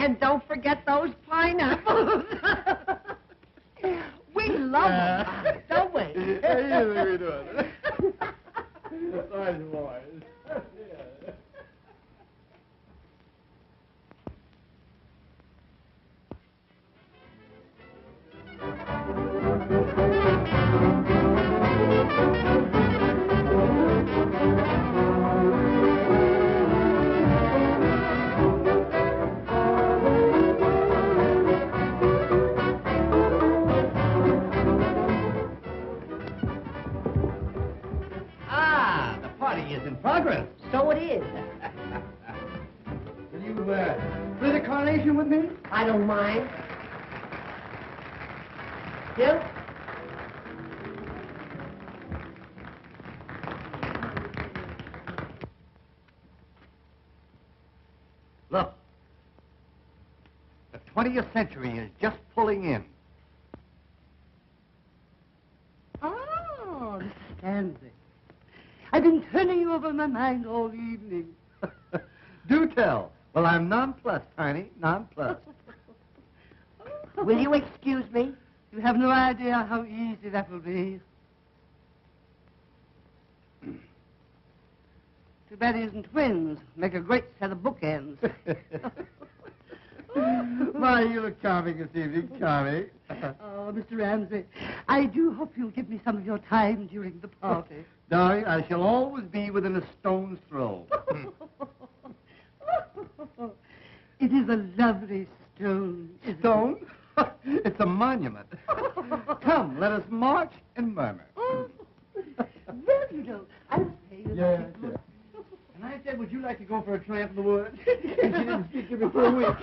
A: And don't forget those pineapples. We love them, don't we?
D: Yeah, we do it. Nice boys. Ah, the party is in progress.
A: So it is.
D: Will you split a carnation with me?
A: I don't mind. You?
D: Look, the 20th century is just pulling in.
F: Oh, Mr. Stanley. I've been turning you over in my mind all evening.
D: Do tell. Well, I'm nonplussed, Tiny, nonplussed.
A: Will you excuse me?
F: You have no idea how easy that will be. Too bad he isn't twins. Make a great set of bookends.
D: Why, you look charming this evening, charming.
F: Oh, Mr. Ramsey, I do hope you'll give me some of your time during the party.
D: Darling, I shall always be within a stone's throw.
F: It is a lovely stone.
D: Stone? It's a monument. Come, let us march and murmur.
F: Oh, well, you know, I'll pay you.
D: Yeah, sure. And I said, would you like to go for a tramp in the woods? And she didn't speak to me for a week.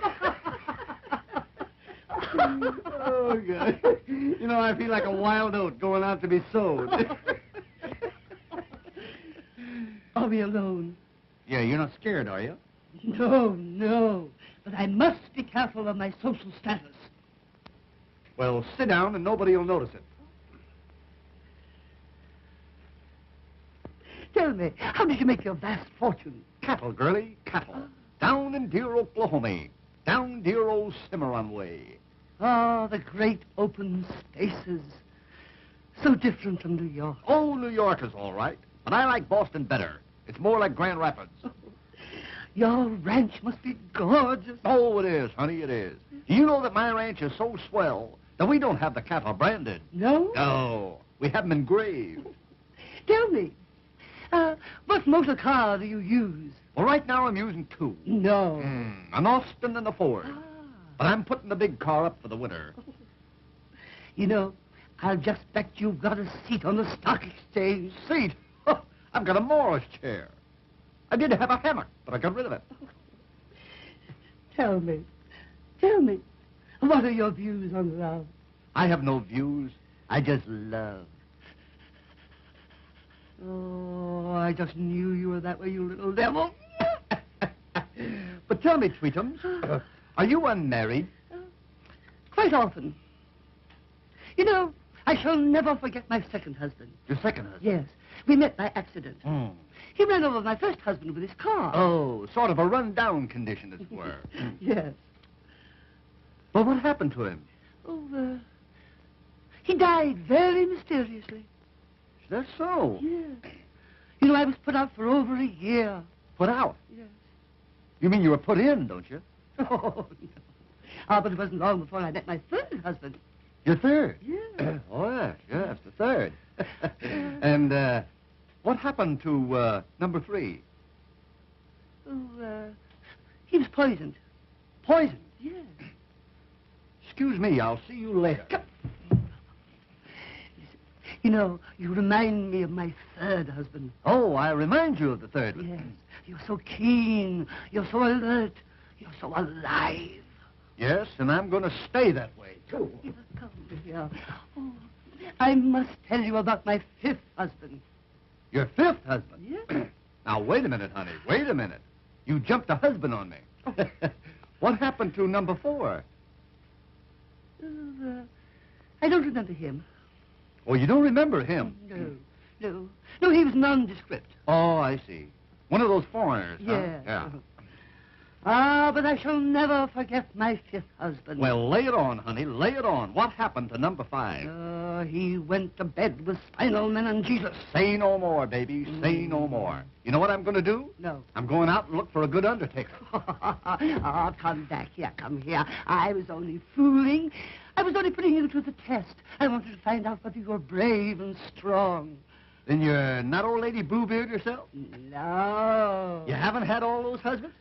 D: Oh, God. You know, I feel like a wild oat going out to be sowed.
F: Are we alone?
D: Yeah, you're not scared, are you?
F: No, no. But I must be careful of my social status.
D: Well, sit down and nobody will notice it.
F: Tell me, how did you make your vast fortune?
D: Cattle, girlie, cattle. Down in dear Oklahoma. Down dear old Cimarron way.
F: Ah, the great open spaces. So different from New York.
D: Oh, New York is all right. But I like Boston better. It's more like Grand Rapids.
F: Your ranch must be gorgeous.
D: Oh, it is, honey, it is. Do you know that my ranch is so swell that we don't have the cattle branded?
F: No?
D: No, we have them engraved.
F: Tell me, what motor car do you use?
D: Well, right now I'm using two.
F: No.
D: An Austin and a Ford.
F: Ah.
D: But I'm putting the big car up for the winter.
F: You know, I'll just bet you've got a seat on the stock exchange.
D: Seat? Oh, I've got a Morris chair. I did have a hammock, but I got rid of it.
F: Tell me, what are your views on love?
D: I have no views. I just love.
F: Oh, I just knew you were that way, you little devil.
D: But tell me, Tweetums, are you unmarried?
F: Quite often. You know, I shall never forget my second husband.
D: Your second husband?
F: Yes, we met by accident.
D: Mm.
F: He ran over my first husband with his car.
D: Oh, sort of a run-down condition, as it were.
F: Yes.
D: Well, what happened to him?
F: Oh, he died very mysteriously.
D: Is that so?
F: Yes. You know, I was put out for over a year.
D: Put out?
F: Yes.
D: You mean you were put in, don't you?
F: Oh, no. Ah, but it wasn't long before I met my third husband.
D: Your third?
F: Yes.
D: Oh, yes, the third. And, what happened to, number 3?
F: Oh, he was poisoned.
D: Poisoned?
F: Yes.
D: Excuse me, I'll see you later.
F: You know, you remind me of my third husband.
D: Oh, I remind you of the third one.
F: Yes. You're so keen. You're so alert. You're so alive.
D: Yes, and I'm going to stay that way, too.
F: Here, come here. Oh, I must tell you about my fifth husband.
D: Your fifth husband?
F: Yes.
D: Now, wait a minute, honey. Wait a minute. You jumped a husband on me. What happened to number 4?
F: I don't remember him.
D: Oh, you don't remember him?
F: No, he was nondescript.
D: Oh, I see. One of those foreigners, huh?
F: Yes.
D: Yeah.
F: Ah, but I shall never forget my fifth husband.
D: Well, lay it on, honey. Lay it on. What happened to number 5?
F: He went to bed with spinal meningitis.
D: Say no more, baby. Say no more. You know what I'm going to do?
F: No.
D: I'm going out and look for a good undertaker.
F: Oh, come back here, come here. I was only fooling. I was only putting you to the test. I wanted to find out whether you were brave and strong.
D: Then you're not old lady Bluebeard yourself?
F: No.
D: You haven't had all those husbands?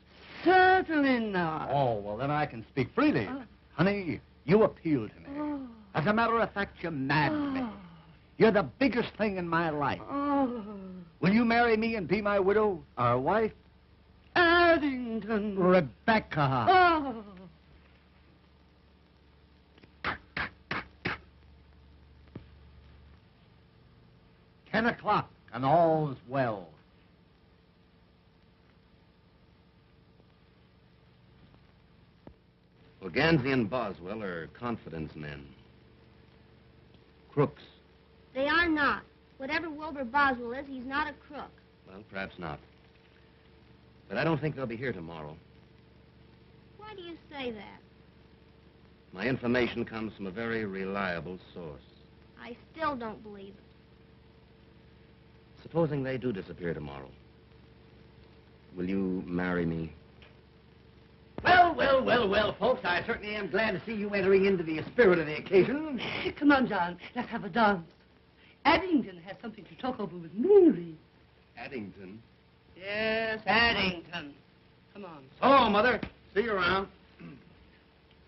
F: Certainly not.
D: Oh, well, then I can speak freely. Honey, you appeal to me.
F: Oh.
D: As a matter of fact, you madden me. You're the biggest thing in my life.
F: Oh.
D: Will you marry me and be my widow, our wife?
F: Addington.
D: Rebecca.
F: Oh.
D: Ten o'clock, and all's well.
B: Well, Gansey and Boswell are confidence men. Crooks.
E: They are not. Whatever Wilbur Boswell is, he's not a crook.
B: Well, perhaps not. But I don't think they'll be here tomorrow.
E: Why do you say that?
B: My information comes from a very reliable source.
E: I still don't believe it.
B: Supposing they do disappear tomorrow, will you marry me?
D: Well, folks, I certainly am glad to see you entering into the spirit of the occasion.
F: Come on, John. Let's have a dance. Addington has something to talk over with Mary.
B: Addington?
F: Yes, Addington. Come on.
D: So, Mother, see you around.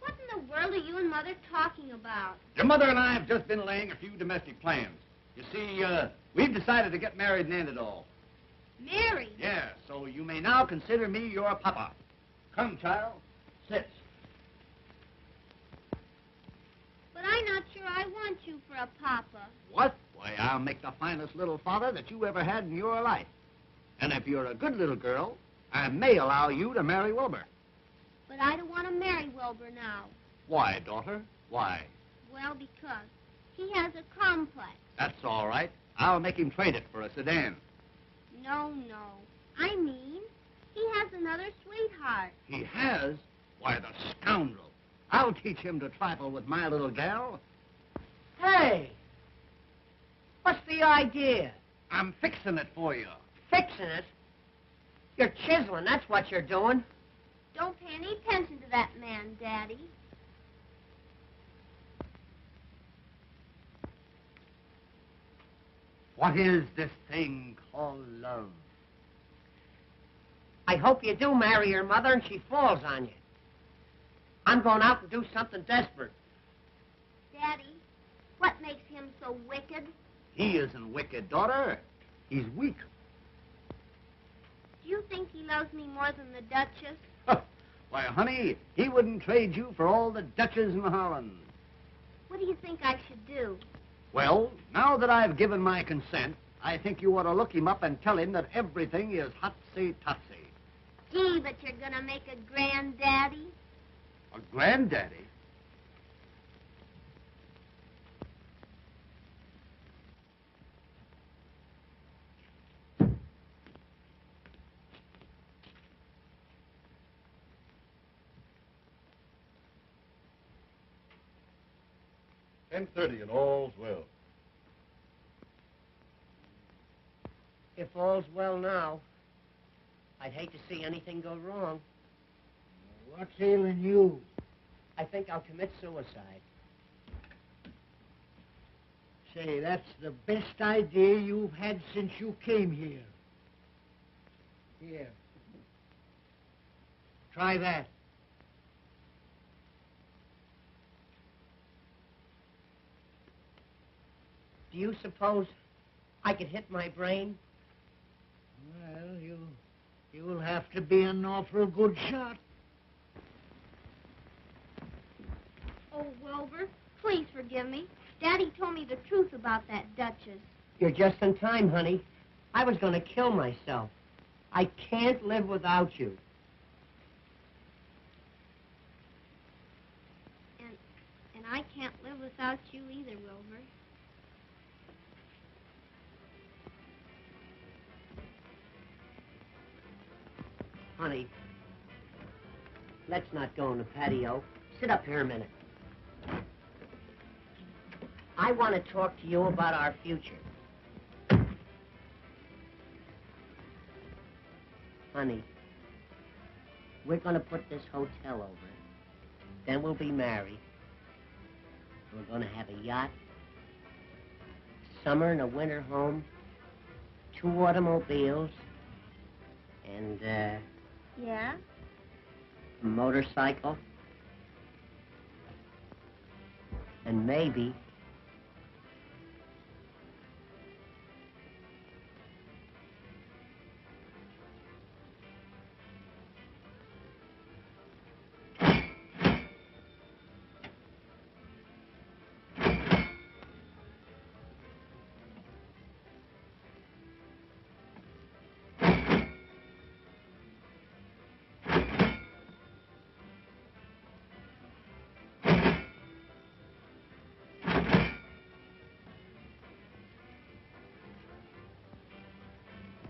E: What in the world are you and Mother talking about?
D: Your mother and I have just been laying a few domestic plans. You see, we've decided to get married and end it all.
E: Mary?
D: Yeah, so you may now consider me your papa. Come, child. Sit.
E: But I'm not sure I want you for a papa.
D: What? Why, I'll make the finest little father that you ever had in your life. And if you're a good little girl, I may allow you to marry Wilbur.
E: But I don't want to marry Wilbur now.
D: Why, daughter? Why?
E: Well, because he has a complex.
D: That's all right. I'll make him trade it for a sedan.
E: No. I mean, he has another sweetheart.
D: He has? Why, the scoundrel. I'll teach him to trifle with my little gal.
A: Hey! What's the idea?
D: I'm fixing it for you.
A: Fixing it? You're chiseling, that's what you're doing.
E: Don't pay any attention to that man, Daddy.
D: What is this thing called love?
A: I hope you do marry your mother and she falls on you. I'm going out and do something desperate.
E: Daddy, what makes him so wicked?
D: He isn't wicked, daughter. He's weak.
E: Do you think he loves me more than the Duchess?
D: Why, honey, he wouldn't trade you for all the Dutches in Holland.
E: What do you think I should do?
D: Well, now that I've given my consent, I think you ought to look him up and tell him that everything is hotsy-totsy.
E: Gee, but you're gonna make a granddaddy?
D: A granddaddy?
I: $10:30 and all's well.
A: If all's well now, I'd hate to see anything go wrong.
C: What's ailing you?
A: I think I'll commit suicide.
C: Say, that's the best idea you've had since you came here. Here. Try that.
A: Do you suppose I could hit my brain?
C: Well, you'll have to be an awful good shot.
E: Oh, Wilbur, please forgive me. Daddy told me the truth about that Duchess.
A: You're just in time, honey. I was going to kill myself. I can't live without you.
E: And I can't live without you either, Wilbur.
A: Honey, let's not go in the patio. Sit up here a minute. I want to talk to you about our future. Honey, we're going to put this hotel over. Then we'll be married. We're going to have a yacht, summer and a winter home, 2 automobiles, and,
E: Yeah?
A: a motorcycle, and maybe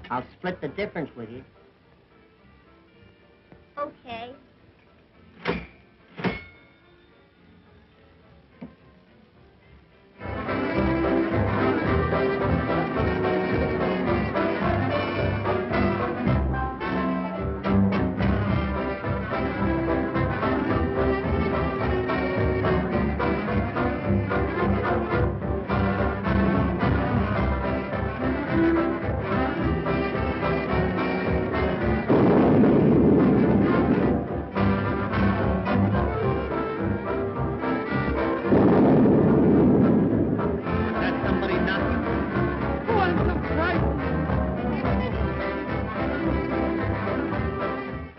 A: I'll split the difference with you.
E: Okay.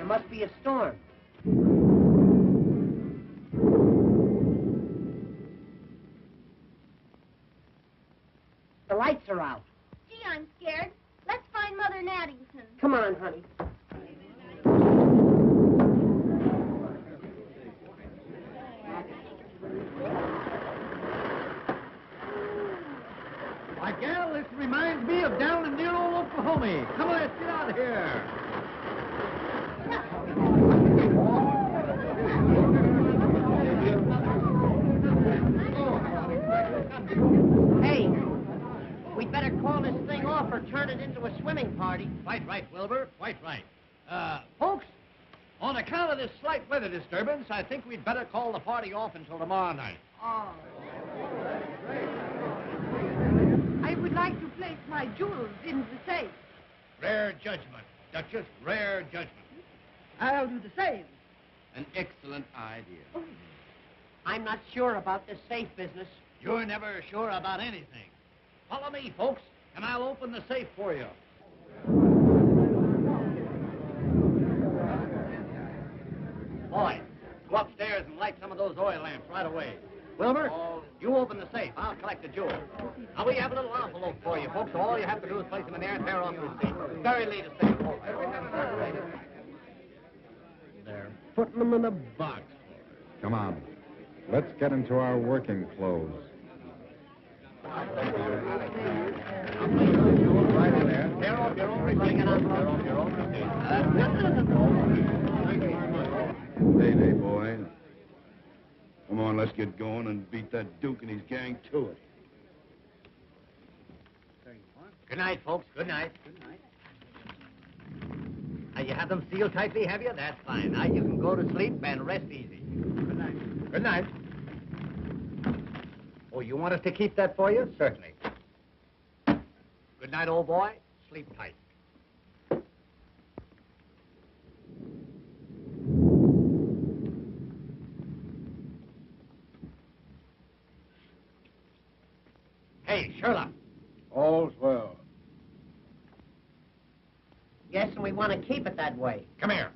E: Must be a storm. The lights are out. Gee, I'm scared. Let's find Mother Naddington.
A: Come on, honey.
D: Why, gal, this reminds me of down in dear old Oklahoma. Come on, let's get out of here.
A: Hey, we'd better call this thing off or turn it into a swimming party.
D: Quite right, Wilbur, quite right. Folks, on account of this slight weather disturbance, I think we'd better call the party off until tomorrow night.
H: Oh. I would like to place my jewels in the safe.
D: Rare judgment, Duchess, rare judgment.
H: I'll do the same.
D: An excellent idea.
H: Oh.
A: I'm not sure about this safe business.
D: You're never sure about anything. Follow me, folks, and I'll open the safe for you. Boy, go upstairs and light some of those oil lamps right away. Wilbur, you open the safe. I'll collect the jewels. Now, we have a little envelope for you, folks. All you have to do is place them in there and tear off your seat. Very latest thing. They're putting them in a box.
G: Come on. Let's get into our working clothes.
D: Right in there. Tear off your own receipt. Tear off your own receipt.
I: Day, boy. Come on, let's get going and beat that Duke and his gang to it.
D: Good night, folks. Good night. Now, you have them sealed tightly, have you? That's fine. Now you can go to sleep and rest easy. Good night. Good night. Oh, you want us to keep that for you? Certainly. Good night, old boy. Sleep tight. Hey, Sherlock.
I: All's well.
A: Yes, and we want to keep it that way.
D: Come here.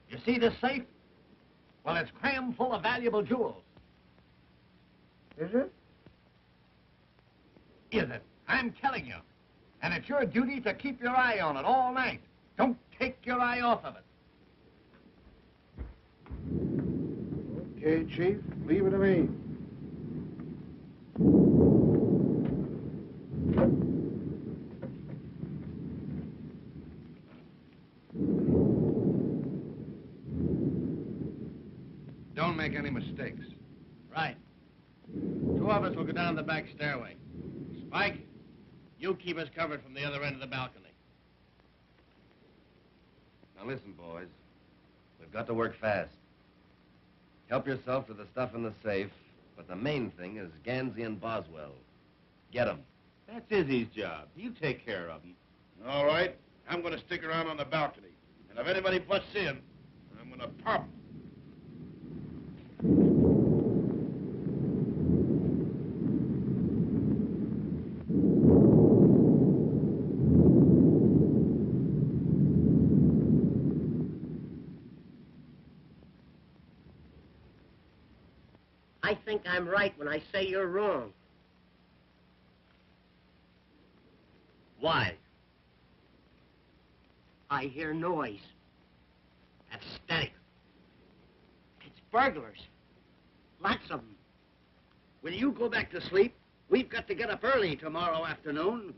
D: You see this safe? Well, it's crammed full of valuable jewels.
A: Is it?
D: Is it? I'm telling you. And it's your duty to keep your eye on it all night. Don't take your eye off of it.
I: Okay, Chief, leave it to me.
G: Don't make any mistakes.
J: Right. Two of us will go down the back stairway. Spike, you keep us covered from the other end of the balcony.
B: Now listen, boys. We've got to work fast. Help yourself to the stuff in the safe, but the main thing is Gansey and Boswell. Get 'em.
J: That's Izzy's job. You take care of him.
I: All right, I'm going to stick around on the balcony. And if anybody butts in, I'm going to pop 'em.
A: I think I'm right when I say you're wrong.
D: Why?
A: I hear noise.
D: That's static.
A: It's burglars. Lots of them.
D: Will you go back to sleep? We've got to get up early tomorrow afternoon.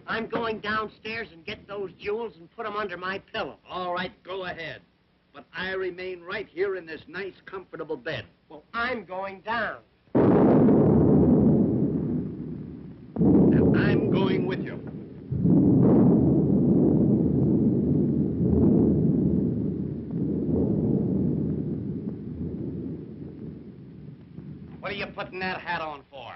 A: I'm going downstairs and get those jewels and put them under my pillow.
D: All right, go ahead. But I remain right here in this nice, comfortable bed.
A: Well, I'm going down.
D: And I'm going with you. What are you putting that hat on for?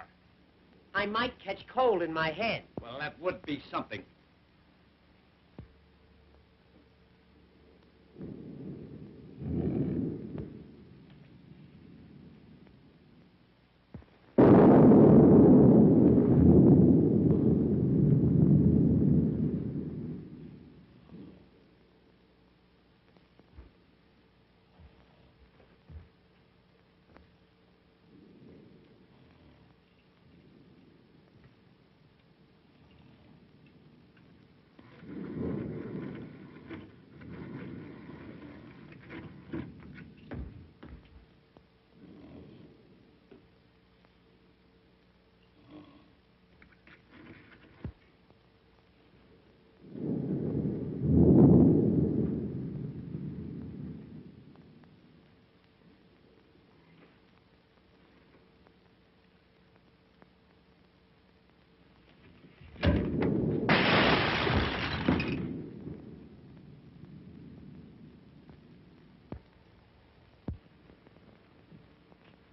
A: I might catch cold in my head.
D: Well, that would be something.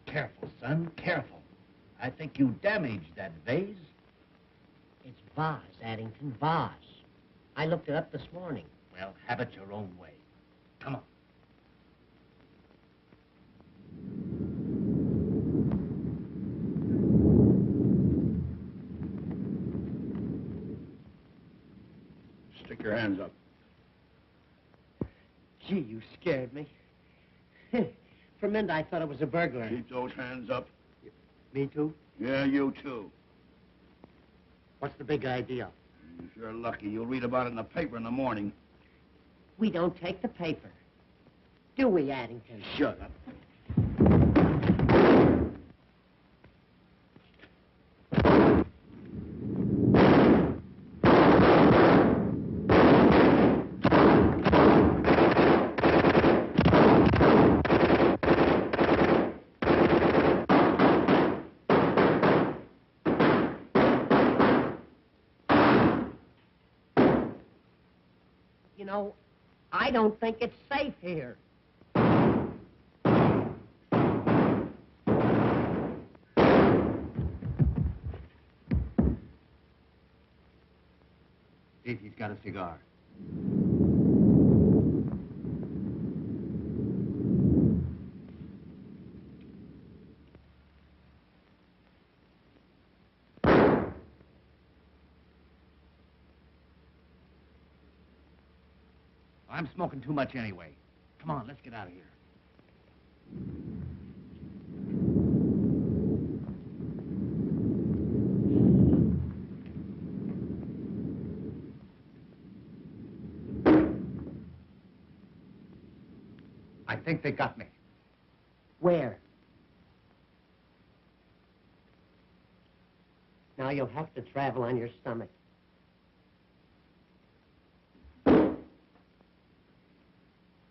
D: Careful, son, careful. I think you damaged that vase.
A: It's vase, Addington, vase. I looked it up this morning.
D: Well, have it your own way. Come on.
I: Stick your hands up.
A: Gee, you scared me. For a minute, I thought it was a burglar.
I: Keep those hands up.
A: Me too?
I: Yeah, you too.
A: What's the big idea?
I: You're sure lucky. You'll read about it in the paper in the morning.
A: We don't take the paper. Do we, Addington?
D: Shut up.
A: You know, I don't think it's safe here.
D: See if he's got a cigar. I'm smoking too much anyway. Come on, let's get out of here. I think they got me.
A: Where? Now you'll have to travel on your stomach.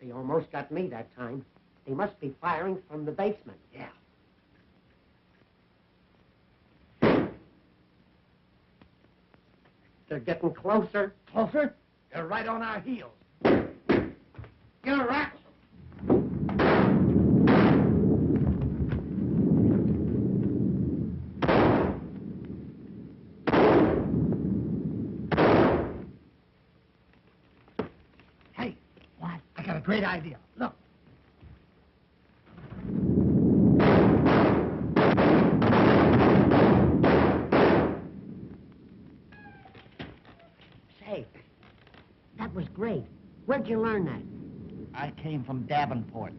A: They almost got me that time. They must be firing from the basement.
D: Yeah.
A: They're getting closer.
D: Closer? They're right on our heels. Get a rat. Hey, what? I got a great idea. Look.
A: Say, that was great. Where'd you learn that?
D: I came from Davenport.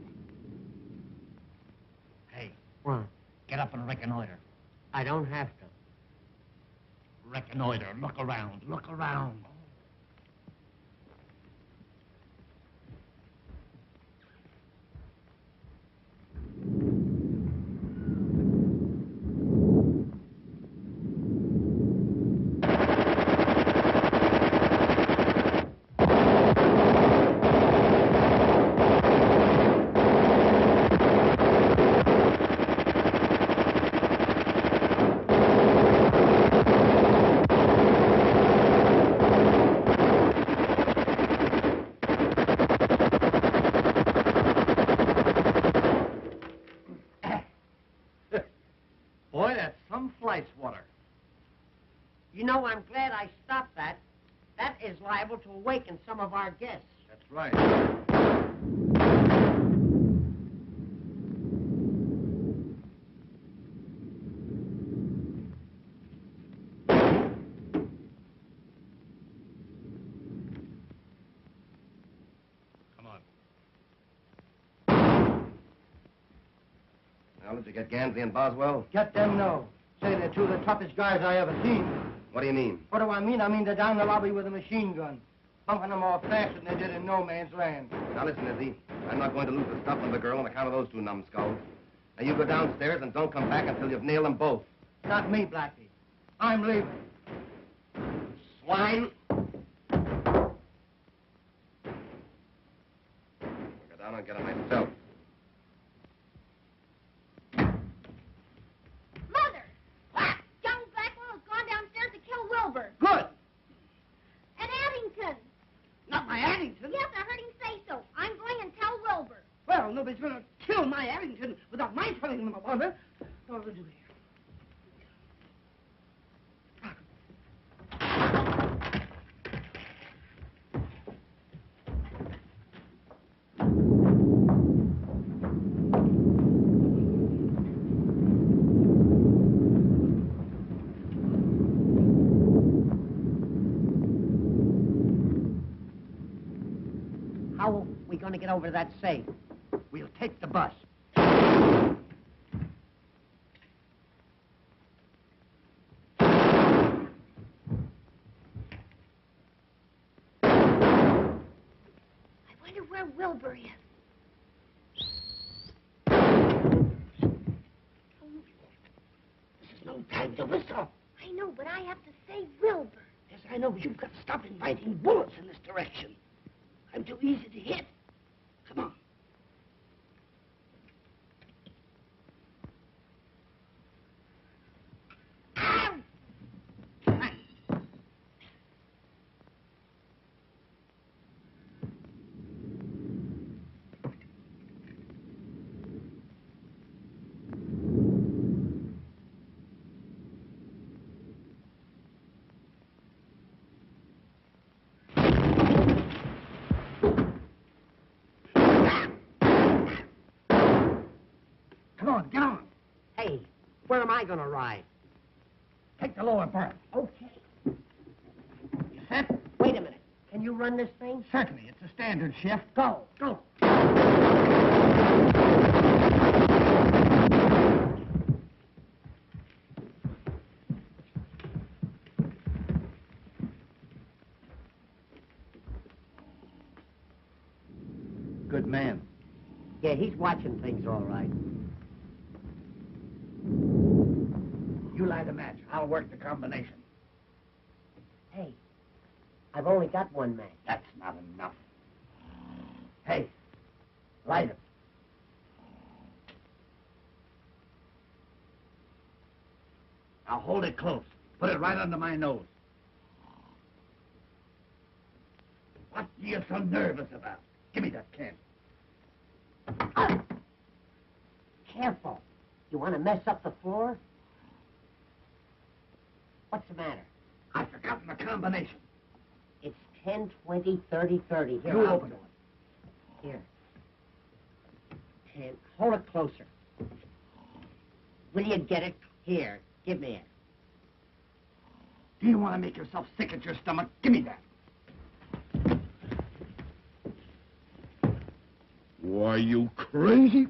D: Hey,
A: What?
D: get up and reconnoiter.
A: I don't have to.
D: Reconnoiter. Look around. Look around. Boy, that's some fly swatter.
A: You know, I'm glad I stopped that. That is liable to awaken some of our guests.
D: That's right. Come on.
B: Now, did you get Gansey and Boswell?
C: Get them no. Say they're two of the toughest guys I ever seen.
B: What do you mean?
C: What do I mean? I mean they're down the lobby with a machine gun. Bumping them off faster than they did in no man's land.
B: Now, listen, Izzy. I'm not going to lose the stuff from the girl on account of those two numbskulls. Now, you go downstairs and don't come back until you've nailed them both.
C: Not me, Blackie. I'm leaving.
B: Swine! I'll go down and get them myself.
E: Mother! Young Blackwell has gone downstairs to kill Wilbur.
D: Good.
E: And Addington.
D: Not my Addington.
E: Yes, I heard him say so. I'm going and tell Wilbur.
F: Well, nobody's going to kill my Addington without my telling them about it. What will we do here?
A: How are we going to get over to that safe?
D: We'll take the bus.
E: I wonder where Wilbur is.
F: This is no time to whistle.
E: I know, but I have to save Wilbur.
F: Yes, I know, but you've got to stop inviting bullets in this direction. I'm too easy to hit. Come on. Ow!
D: Come on, get on.
A: Hey, where am I going to ride?
D: Take the lower berth.
A: Okay.
D: You set?
A: Wait a minute. Can you run this thing?
D: Certainly, it's a standard shift.
A: Go. Go.
D: Good man.
A: Yeah, he's watching things all right.
D: You light a match. I'll work the combination.
A: Hey, I've only got one match.
D: That's not enough. Hey, light it. Now hold it close. Put it right under my nose. What are you so nervous about? Give me that can.
A: Careful. You want to mess up the floor? What's the matter?
D: I've forgotten the combination.
A: It's 10, 20, 30, 30. Here,
D: You
A: I'll
D: open
A: do
D: it.
A: Here. 10. Hold it closer. Will you get it? Here. Give me it.
D: Do you want to make yourself sick at your stomach? Give me that.
I: Why, you crazy?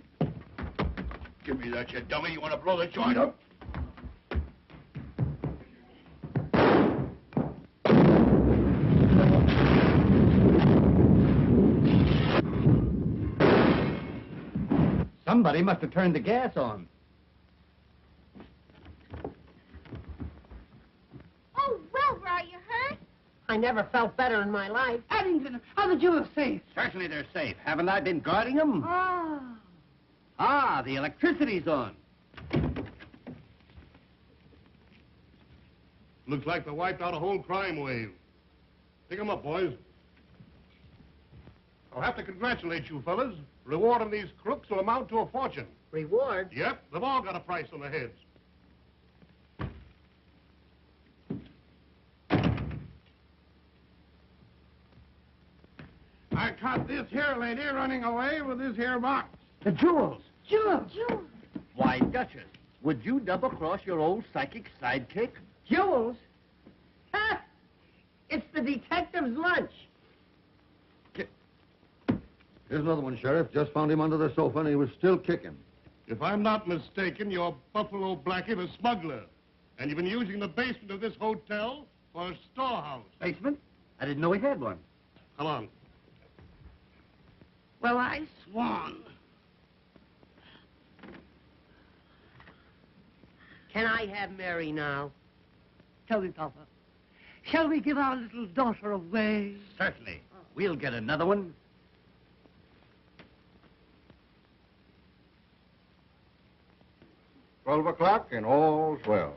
I: Give me that, you dummy. You want to blow the joint up?
D: Somebody must have turned the gas on.
E: Oh, Wilbur, are you hurt?
A: I never felt better in my life.
H: Addington, are the jewels safe?
D: Certainly they're safe. Haven't I been guarding them?
H: Ah.
D: Ah, the electricity's on.
J: Looks like they wiped out a whole crime wave. Pick 'em up, boys. I'll have to congratulate you fellas. Reward on these crooks will amount to a fortune.
A: Reward?
J: Yep, they've all got a price on their heads.
G: I caught this here lady running away with this here box.
D: The jewels.
H: Jewels.
D: Why, Duchess, would you double-cross your old psychic sidekick?
A: Jewels? Ha! It's the detective's lunch.
I: Here's another one, Sheriff. Just found him under the sofa, and he was still kicking.
J: If I'm not mistaken, you're Buffalo Blackie, the smuggler. And you've been using the basement of this hotel for a storehouse.
D: Basement? I didn't know he had one.
J: Come on.
D: Well, I swan.
A: Can I have Mary now?
H: Tell me, Papa, shall we give our little daughter away?
D: Certainly. We'll get another one.
G: $12 and all's well.